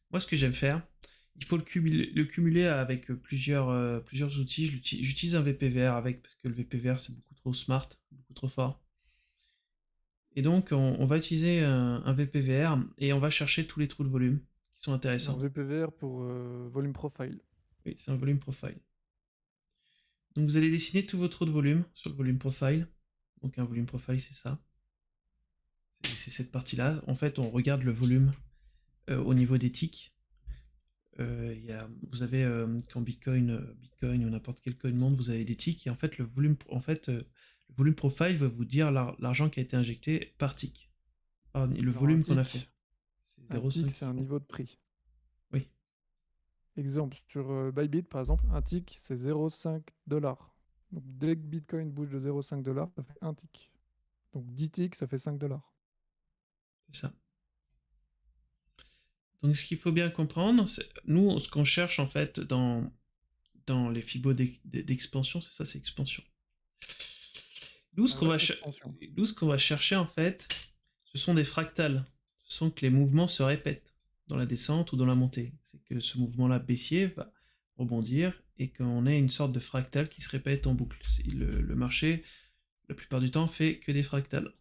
moi ce que j'aime faire, il faut le cumuler avec plusieurs outils. J'utilise un VPVR avec parce que le VPVR c'est beaucoup trop smart, beaucoup trop fort. Et donc on va utiliser un VPVR et on va chercher tous les trous de volume qui sont Alors intéressants. VPVR pour volume profile. Oui, c'est un volume profile. Donc vous allez dessiner tous vos trous de volume sur le volume profile. Donc un volume profile c'est ça. C'est cette partie-là. En fait on regarde le volume au niveau des ticks. Vous avez quand Bitcoin ou n'importe quel coin monte, vous avez des ticks et en fait le volume profile va vous dire l'argent qui a été injecté par tick, le Alors volume qu'on a fait. C'est un tick 0,5 c'est je un crois. niveau de prix. Oui, Exemple, sur Bybit, par exemple, un tick, c'est 0,5 dollars. Donc dès que Bitcoin bouge de 0,5 dollars, ça fait un tick. Donc 10 ticks, ça fait 5 dollars. C'est ça. Donc ce qu'il faut bien comprendre, c'est nous, ce qu'on cherche en fait dans les fibos d'expansion, c'est ça, c'est expansion. Nous, ce Ah qu'on ouais, va, expansion. nous, ce qu'on va chercher en fait, ce sont des fractales. Ce sont que les mouvements se répètent dans la descente ou dans la montée. C'est que ce mouvement-là baissier va rebondir et qu'on ait une sorte de fractale qui se répète en boucle. Le marché, la plupart du temps, fait que des fractales.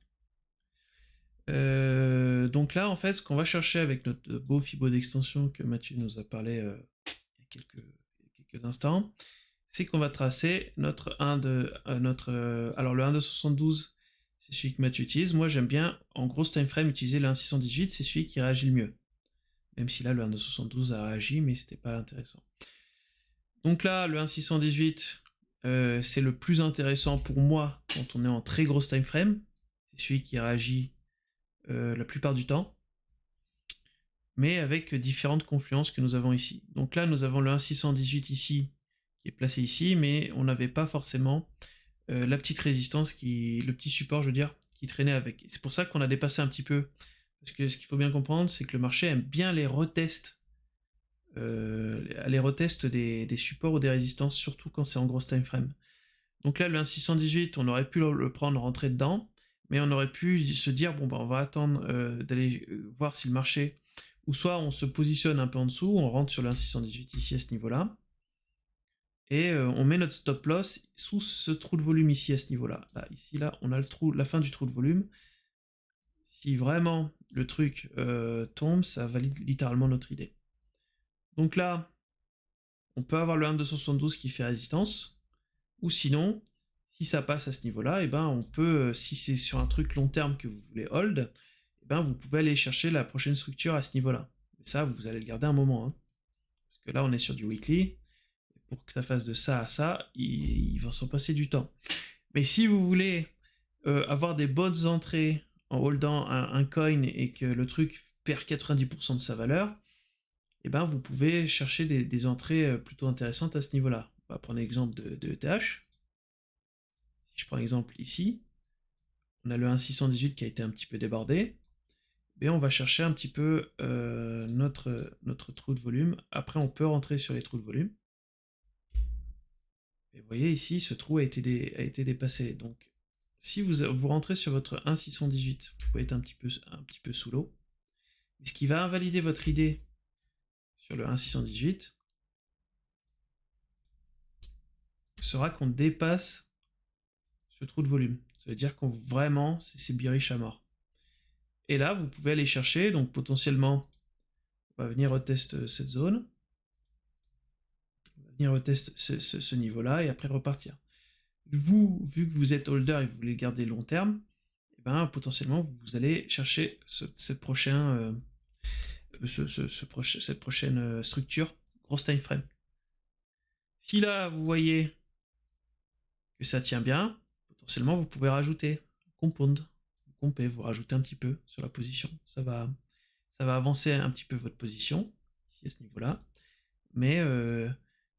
Donc là, en fait, ce qu'on va chercher avec notre beau fibo d'extension que Mathieu nous a parlé il y a quelques instants, c'est qu'on va tracer notre 1 de alors le 1 de 72, c'est celui que Mathieu utilise. Moi, j'aime bien en grosse time frame utiliser le 1.618, c'est celui qui réagit le mieux. Même si là, le 1 de 72 a réagi, mais c'était pas intéressant. Donc là, le 1.618, c'est le plus intéressant pour moi quand on est en très grosse time frame. C'est celui qui réagit la plupart du temps, mais avec différentes confluences que nous avons ici. Donc là, nous avons le 1.618 ici, qui est placé ici, mais on n'avait pas forcément la petite résistance, le petit support, je veux dire, qui traînait avec. C'est pour ça qu'on a dépassé un petit peu, parce que ce qu'il faut bien comprendre, c'est que le marché aime bien les retests, des supports ou des résistances, surtout quand c'est en grosse time frame. Donc là, le 1.618, on aurait pu le prendre, rentrer dedans, mais on aurait pu se dire, bon, bah, on va attendre d'aller voir si le marché, ou soit on se positionne un peu en dessous, on rentre sur le 1.618 ici à ce niveau-là, et on met notre stop loss sous ce trou de volume ici à ce niveau-là. Là, ici, là, on a la fin du trou de volume. Si vraiment le truc tombe, ça valide littéralement notre idée. Donc là, on peut avoir le 1.272 qui fait résistance, ou sinon, si ça passe à ce niveau-là, et ben on peut, si c'est sur un truc long terme que vous voulez hold, et ben vous pouvez aller chercher la prochaine structure à ce niveau-là. Mais ça, vous allez le garder un moment, hein. Parce que là, on est sur du weekly. Pour que ça fasse de ça à ça, il va s'en passer du temps. Mais si vous voulez avoir des bonnes entrées en holdant un coin et que le truc perd 90% de sa valeur, et ben vous pouvez chercher des entrées plutôt intéressantes à ce niveau-là. On va prendre l'exemple de ETH. Si je prends l'exemple ici, on a le 1.618 qui a été un petit peu débordé. Et on va chercher un petit peu notre trou de volume. Après, on peut rentrer sur les trous de volume. Et vous voyez ici, ce trou a été dépassé. Donc, si vous rentrez sur votre 1.618, vous pouvez être un petit peu sous l'eau. Ce qui va invalider votre idée sur le 1.618 sera qu'on dépasse ce trou de volume. Ça veut dire qu'on vraiment, c'est bearish à mort. Et là, vous pouvez aller chercher, donc potentiellement, on va venir retester cette zone. On va venir retester ce niveau-là et après repartir. Vous, vu que vous êtes holder et que vous voulez garder long terme, et ben, potentiellement, vous allez chercher cette prochaine structure, grosse time frame. Si là, vous voyez que ça tient bien, potentiellement, vous pouvez rajouter compound. Vous comptez, vous rajoutez un petit peu sur la position. Ça va avancer un petit peu votre position, ici à ce niveau-là. Mais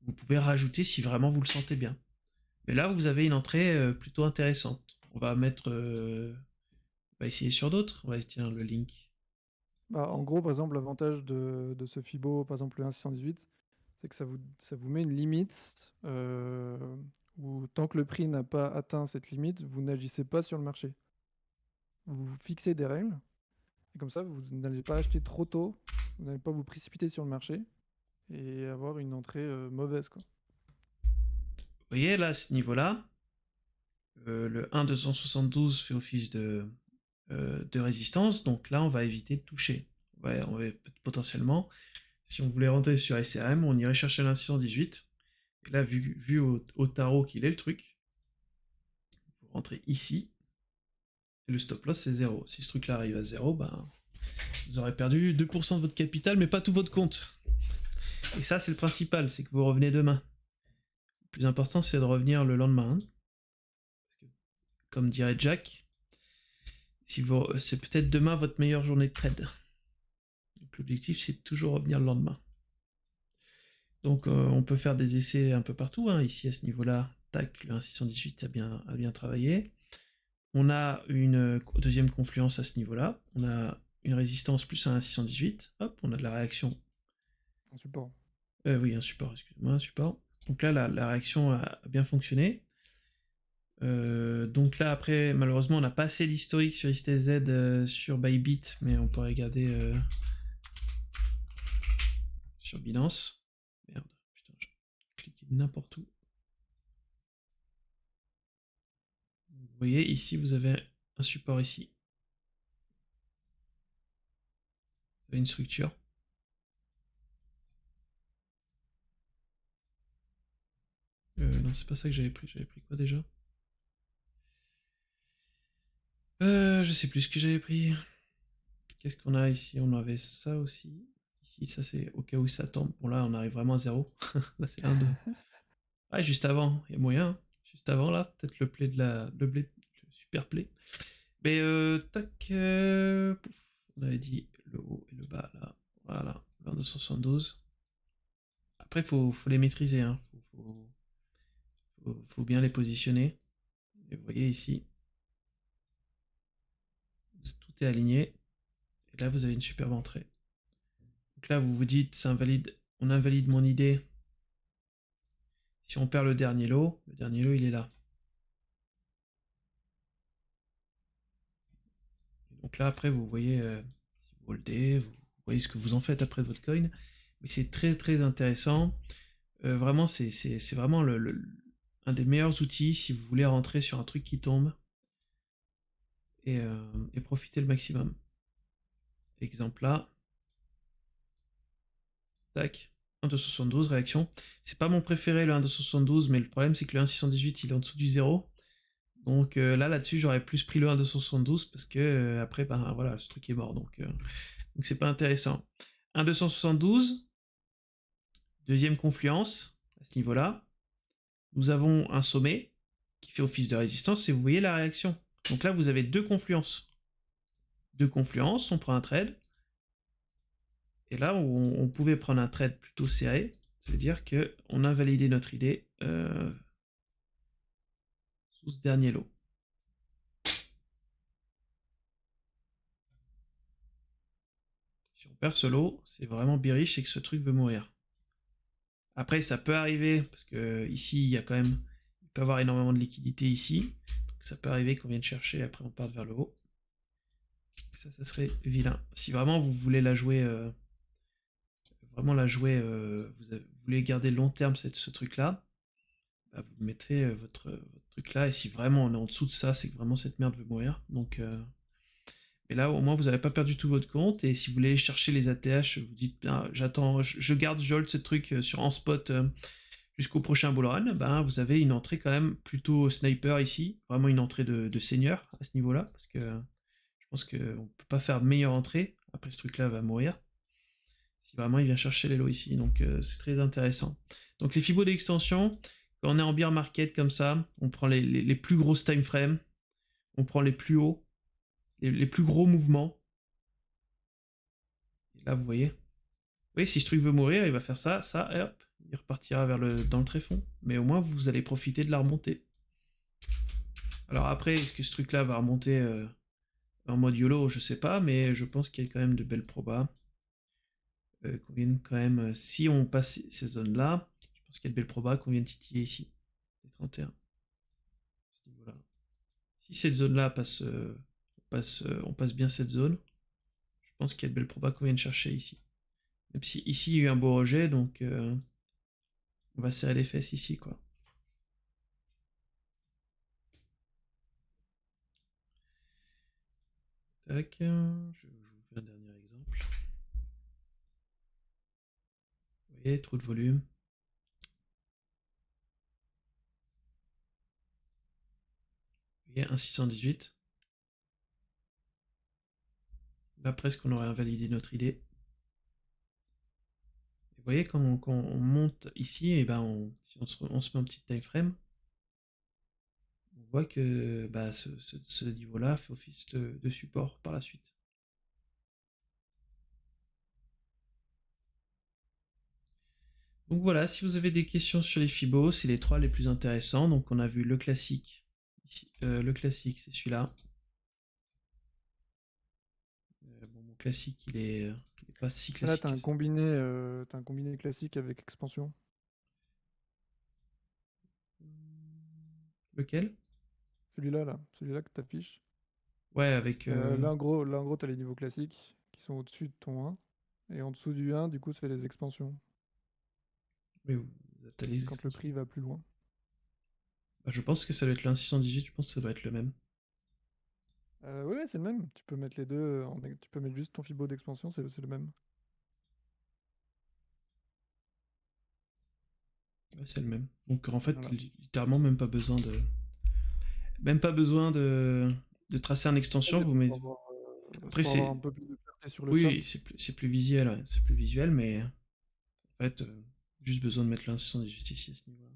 vous pouvez rajouter si vraiment vous le sentez bien. Mais là, vous avez une entrée plutôt intéressante. On va essayer sur d'autres. On va essayer le link. Bah, en gros, par exemple, l'avantage de ce Fibo, par exemple le 1.618, c'est que ça vous met une limite où tant que le prix n'a pas atteint cette limite, vous n'agissez pas sur le marché. Vous vous fixez des règles, et comme ça, vous n'allez pas acheter trop tôt, vous n'allez pas vous précipiter sur le marché et avoir une entrée mauvaise, quoi. Vous voyez, là, à ce niveau-là, le 1.272 fait office de résistance, donc là, on va éviter de toucher. On va potentiellement, si on voulait rentrer sur SRM, on irait chercher l'1.618. Et là, vu au tarot qu'il est le truc, vous rentrez ici, et le stop loss c'est 0. Si ce truc-là arrive à 0, ben, vous aurez perdu 2% de votre capital, mais pas tout votre compte. Et ça, c'est le principal, c'est que vous revenez demain. Le plus important, c'est de revenir le lendemain. Hein. Parce que, comme dirait Jack, c'est peut-être demain votre meilleure journée de trade. Donc l'objectif, c'est de toujours revenir le lendemain. Donc on peut faire des essais un peu partout, hein. Ici à ce niveau-là, tac, le 1.618 a bien travaillé. On a une deuxième confluence à ce niveau-là, on a une résistance plus un 1.618, hop, on a de la réaction. Un support. Oui, un support, excusez-moi, un support. Donc là, la réaction a bien fonctionné. Donc là, après, malheureusement, on n'a pas assez d'historique sur ISTZ sur Bybit, mais on peut regarder sur Binance. Merde, putain, je cliquais n'importe où. Vous voyez, ici, vous avez un support ici. Vous avez une structure. Non, c'est pas ça que j'avais pris. J'avais pris quoi déjà? Je sais plus ce que j'avais pris. Qu'est-ce qu'on a ici? On avait ça aussi. Ici, ça c'est au cas où ça tombe. Bon, là, on arrive vraiment à 0. Là, c'est 1, 2. Ah, juste avant, il y a moyen. Hein. Juste avant, là, peut-être le play de le super play. Mais tac, pouf, on avait dit le haut et le bas là. Voilà, 2272. Après, faut les maîtriser, hein. Faut bien les positionner. Et vous voyez ici, tout est aligné. Et là, vous avez une superbe entrée. Donc là, vous vous dites, on invalide mon idée. Si on perd le dernier lot, il est là. Donc là, après, vous voyez, si vous holdez, vous voyez ce que vous en faites après de votre coin. Mais c'est très très intéressant. Vraiment, c'est vraiment un des meilleurs outils si vous voulez rentrer sur un truc qui tombe et profiter le maximum. Exemple là. Tac. 1.272, réaction. C'est pas mon préféré le 1.272, mais le problème c'est que le 1.618 il est en dessous du 0. Donc là-dessus, j'aurais plus pris le 1.272 parce que après, ben voilà, ce truc est mort. Donc c'est pas intéressant. 1.272, deuxième confluence à ce niveau-là. Nous avons un sommet qui fait office de résistance et vous voyez la réaction. Donc là, vous avez deux confluences. Deux confluences, on prend un trade. Et là, on pouvait prendre un trade plutôt serré. Ça veut dire qu'on a validé notre idée sous ce dernier lot. Si on perd ce lot, c'est vraiment bearish et que ce truc veut mourir. Après, ça peut arriver, parce que ici, il y a quand même, il peut y avoir énormément de liquidité ici. Donc ça peut arriver qu'on vienne chercher et après on parte vers le haut. Ça serait vilain. Si vraiment vous voulez la jouer, vous voulez garder long terme ce truc-là, bah, vous mettez votre truc là, et si vraiment on est en dessous de ça, c'est que vraiment cette merde veut mourir. Donc, et là, au moins, vous n'avez pas perdu tout votre compte, et si vous voulez chercher les ATH, vous dites, ben, j'attends, je hold ce truc en spot jusqu'au prochain bull run, ben, vous avez une entrée quand même plutôt sniper ici, vraiment une entrée de seigneur à ce niveau-là, parce que je pense qu'on ne peut pas faire meilleure entrée, après ce truc-là va mourir, si vraiment il vient chercher les lots ici, donc c'est très intéressant. Donc les Fibos d'extension, quand on est en bear market comme ça, on prend les plus grosses time frames, on prend les plus hauts, les plus gros mouvements, et là vous voyez, oui, si ce truc veut mourir, il va faire ça, et hop, il repartira dans le tréfonds. Mais au moins, vous allez profiter de la remontée. Alors après, est-ce que ce truc-là va remonter en mode YOLO? Je sais pas, mais je pense qu'il y a quand même de belles probas. Qu'on vienne quand même, si on passe ces zones-là, je pense qu'il y a de belles probas qu'on vienne titiller ici. Les 31. Voilà. Si cette zone-là passe, on passe bien cette zone, je pense qu'il y a de belles probas qu'on vienne chercher ici. Même si ici il y a eu un beau rejet, donc on va serrer les fesses ici, quoi. Tac, je vous fais un dernier exemple. Vous voyez, trop de volume. Vous voyez, un 618. Là, presque, on aurait invalidé notre idée. Et vous voyez, quand on monte ici, et ben si on se met en petit time frame, on voit que bah, ce niveau-là fait office de support par la suite. Donc voilà, si vous avez des questions sur les Fibos, c'est les 3 les plus intéressants. Donc on a vu le classique. Ici, le classique, c'est celui-là. Bon, mon classique, il est pas si Là, classique t'as que un ça. combiné classique avec expansion. Lequel? Celui-là que t'affiches. Ouais, avec... Là, en gros, t'as les niveaux classiques qui sont au-dessus de ton 1. Et en dessous du 1, du coup, tu fais les expansions. mais t'as les Quand le extensions. prix va plus loin. Bah, je pense que ça doit être le 1.618, je pense que ça doit être le même. Oui, c'est le même. Tu peux mettre les deux. Tu peux mettre juste ton Fibo d'expansion, c'est le même. Ouais, c'est le même. Donc en fait, Voilà. littéralement, même pas besoin de tracer une Ouais, extension. c'est Vous mettez... c'est Après, pour avoir c'est... un peu plus de clarté sur le chart. Oui, c'est plus visuel, ouais. C'est plus visuel, mais en fait, juste besoin de mettre le 1.618 ici à ce niveau-là.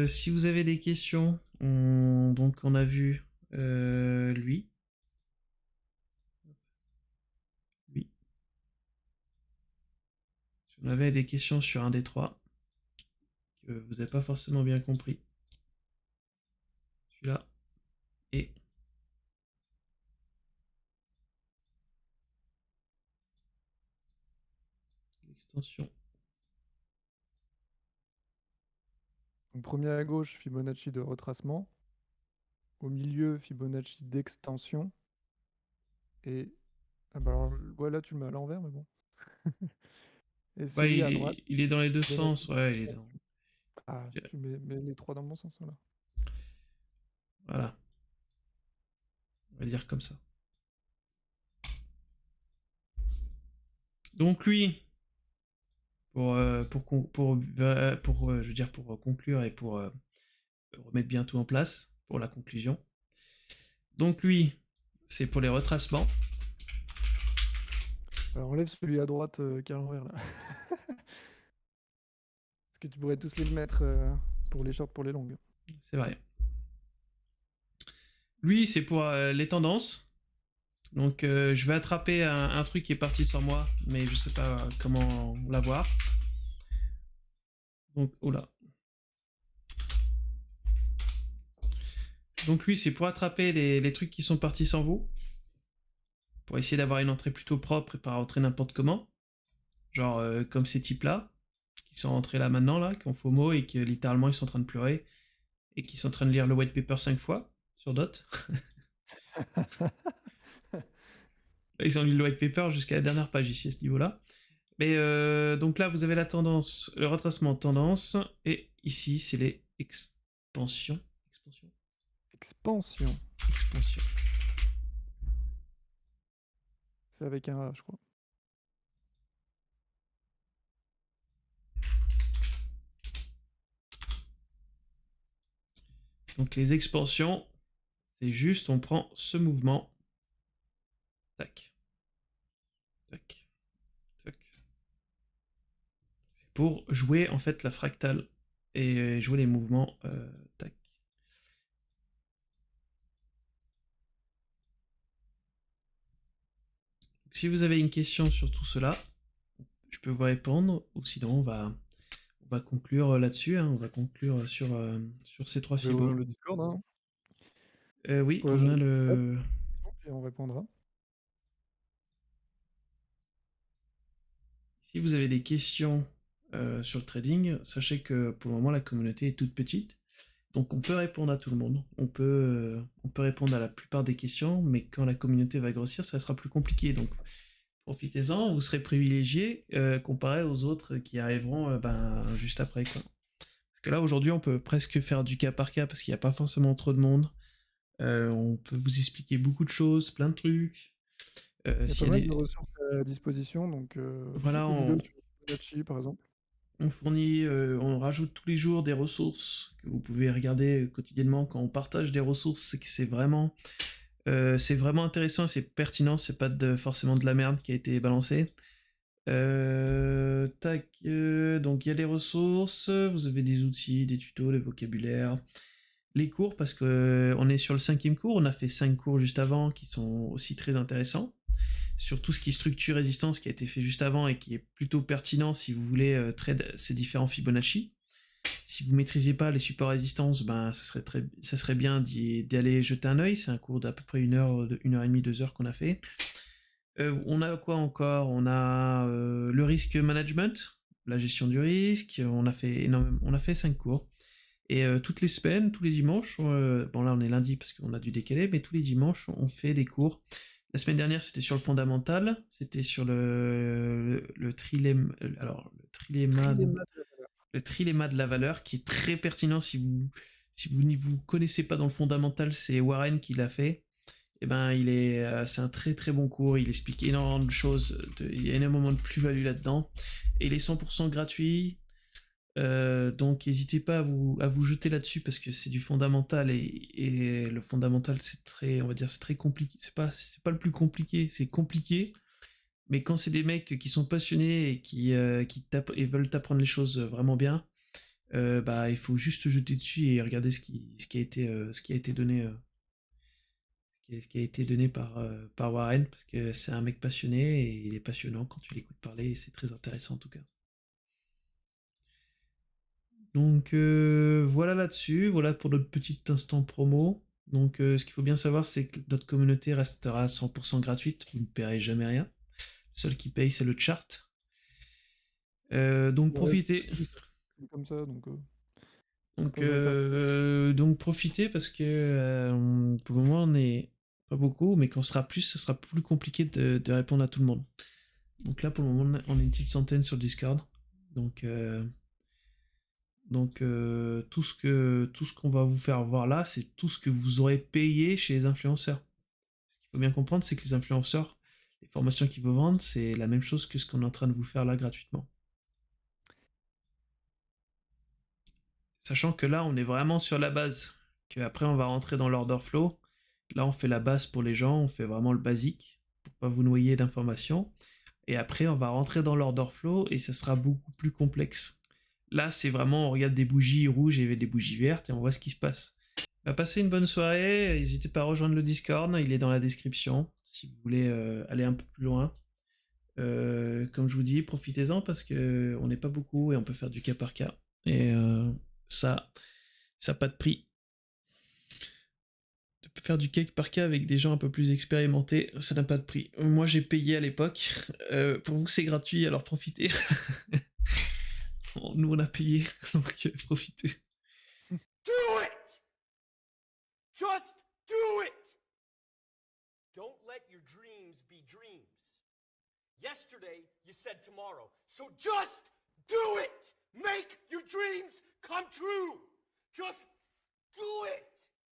Si vous avez des questions, donc on a vu lui. Lui. Si on avait des questions sur un des trois, que vous n'avez pas forcément bien compris, celui-là, et l'extension. Donc, premier à gauche, Fibonacci de retracement. Au milieu, Fibonacci d'extension. Et ah bah alors, ouais, là, tu le mets à l'envers, mais bon. Et Bah, celui à droite, il est dans les deux Fibonacci sens, ouais, il est dans... d'expansion. Ah, tu mets les trois dans le bon sens, voilà. Voilà, on va dire comme ça. Donc lui, je veux dire pour conclure et pour remettre bien tout en place pour la conclusion. Donc lui, c'est pour les retracements. Enlève celui à droite qui est à l'envers, là. Parce que tu pourrais tous les mettre pour les shorts, pour les longues. C'est vrai. Lui, c'est pour les tendances. Donc je vais attraper un truc qui est parti sur moi, mais je sais pas comment l'avoir. Donc, oh là. Donc lui, c'est pour attraper les trucs qui sont partis sans vous. Pour essayer d'avoir une entrée plutôt propre et pas rentrer n'importe comment. Genre comme ces types-là, qui sont rentrés là maintenant, là, qui ont FOMO et qui littéralement ils sont en train de pleurer et qui sont en train de lire le white paper 5 fois sur Dot. Ils ont lu le white paper jusqu'à la dernière page ici à ce niveau-là. Mais donc là, vous avez la tendance, le retracement tendance, et ici, c'est les expansions. Expansion. Expansion. C'est avec un A, je crois. Donc les expansions, c'est juste, on prend ce mouvement. Tac. Tac. Tac. C'est pour jouer en fait la fractale et jouer les mouvements. Tac. Donc, si vous avez une question sur tout cela, je peux vous répondre, ou sinon on va conclure là-dessus, hein, on va conclure sur ces trois Je vais ouvrir fibos. le Discord hein, Oui, pour la on a journée. le... Et on répondra. Si vous avez des questions sur le trading, sachez que pour le moment la communauté est toute petite, donc on peut répondre à tout le monde, on peut répondre à la plupart des questions, mais quand la communauté va grossir, ça sera plus compliqué, donc profitez-en, vous serez privilégiés comparé aux autres qui arriveront juste après, quoi. Parce que là aujourd'hui on peut presque faire du cas par cas parce qu'il n'y a pas forcément trop de monde, on peut vous expliquer beaucoup de choses, plein de trucs. Il y a pas S'il y a mal de des... ressources à disposition, donc Voilà, quelques vidéos sur Fibonacci, par exemple. on fournit, on rajoute tous les jours des ressources que vous pouvez regarder quotidiennement. Quand on partage des ressources, c'est que c'est vraiment intéressant et c'est pertinent. C'est pas forcément de la merde qui a été balancée. Tac, donc il y a les ressources, vous avez des outils, des tutos, des vocabulaires, les cours parce que on est sur le 5e cours. On a fait 5 cours juste avant qui sont aussi très intéressants sur tout ce qui est structure résistance qui a été fait juste avant et qui est plutôt pertinent si vous voulez trade ces différents Fibonacci. Si vous maîtrisez pas les supports résistance, ben ça serait bien d'y aller jeter un œil. C'est un cours d'à peu près 1h30, 2h qu'on a fait. On a quoi encore? On a le risque management, la gestion du risque. On a fait 5 cours. Et toutes les semaines, tous les dimanches, bon là on est lundi parce qu'on a dû décaler, mais tous les dimanches on fait des cours. La semaine dernière c'était sur le fondamental, c'était sur le trilemma, le trilemma de la valeur, qui est très pertinent si vous n'y vous connaissez pas dans le fondamental, c'est Warren qui l'a fait. Et ben c'est un très très bon cours, il explique énormément de choses, il y a énormément de plus-value là-dedans, et il est 100% gratuit. Donc n'hésitez pas à vous jeter là-dessus parce que c'est du fondamental et le fondamental c'est très, on va dire, c'est très compliqué. C'est pas le plus compliqué, c'est compliqué. Mais quand c'est des mecs qui sont passionnés et qui et veulent t'apprendre les choses vraiment bien, bah il faut juste se jeter dessus et regarder ce qui a été donné. Ce qui a été donné par Warren, parce que c'est un mec passionné et il est passionnant quand tu l'écoutes parler et c'est très intéressant en tout cas. Donc voilà là-dessus, voilà pour notre petit instant promo. Donc ce qu'il faut bien savoir, c'est que notre communauté restera 100% gratuite, vous ne paierez jamais rien. Le seul qui paye, c'est le chart. Donc profitez. C'est comme ça, donc... Donc profitez parce que pour le moment on n'est pas beaucoup, mais quand on sera plus, ce sera plus compliqué de répondre à tout le monde. Donc là pour le moment on est une petite centaine sur le Discord. Donc tout ce qu'on va vous faire voir là, c'est tout ce que vous aurez payé chez les influenceurs. Ce qu'il faut bien comprendre, c'est que les influenceurs, les formations qu'ils vous vendent, c'est la même chose que ce qu'on est en train de vous faire là gratuitement. Sachant que là, on est vraiment sur la base. Qu'après, on va rentrer dans l'order flow. Là, on fait la base pour les gens, on fait vraiment le basique pour pas vous noyer d'informations. Et après, on va rentrer dans l'order flow et ça sera beaucoup plus complexe. Là, c'est vraiment, on regarde des bougies rouges et des bougies vertes et on voit ce qui se passe. Passez une bonne soirée, n'hésitez pas à rejoindre le Discord, il est dans la description si vous voulez aller un peu plus loin. Comme je vous dis, profitez-en parce que on n'est pas beaucoup et on peut faire du cas par cas. Et ça n'a pas de prix. De faire du cake par cas avec des gens un peu plus expérimentés, ça n'a pas de prix. Moi j'ai payé à l'époque. Pour vous c'est gratuit, alors profitez. Nous on a payé, donc profitez. Do it! Just do it! Don't let your dreams be dreams. Yesterday you said tomorrow, so just do it! Make your dreams come true! Just do it!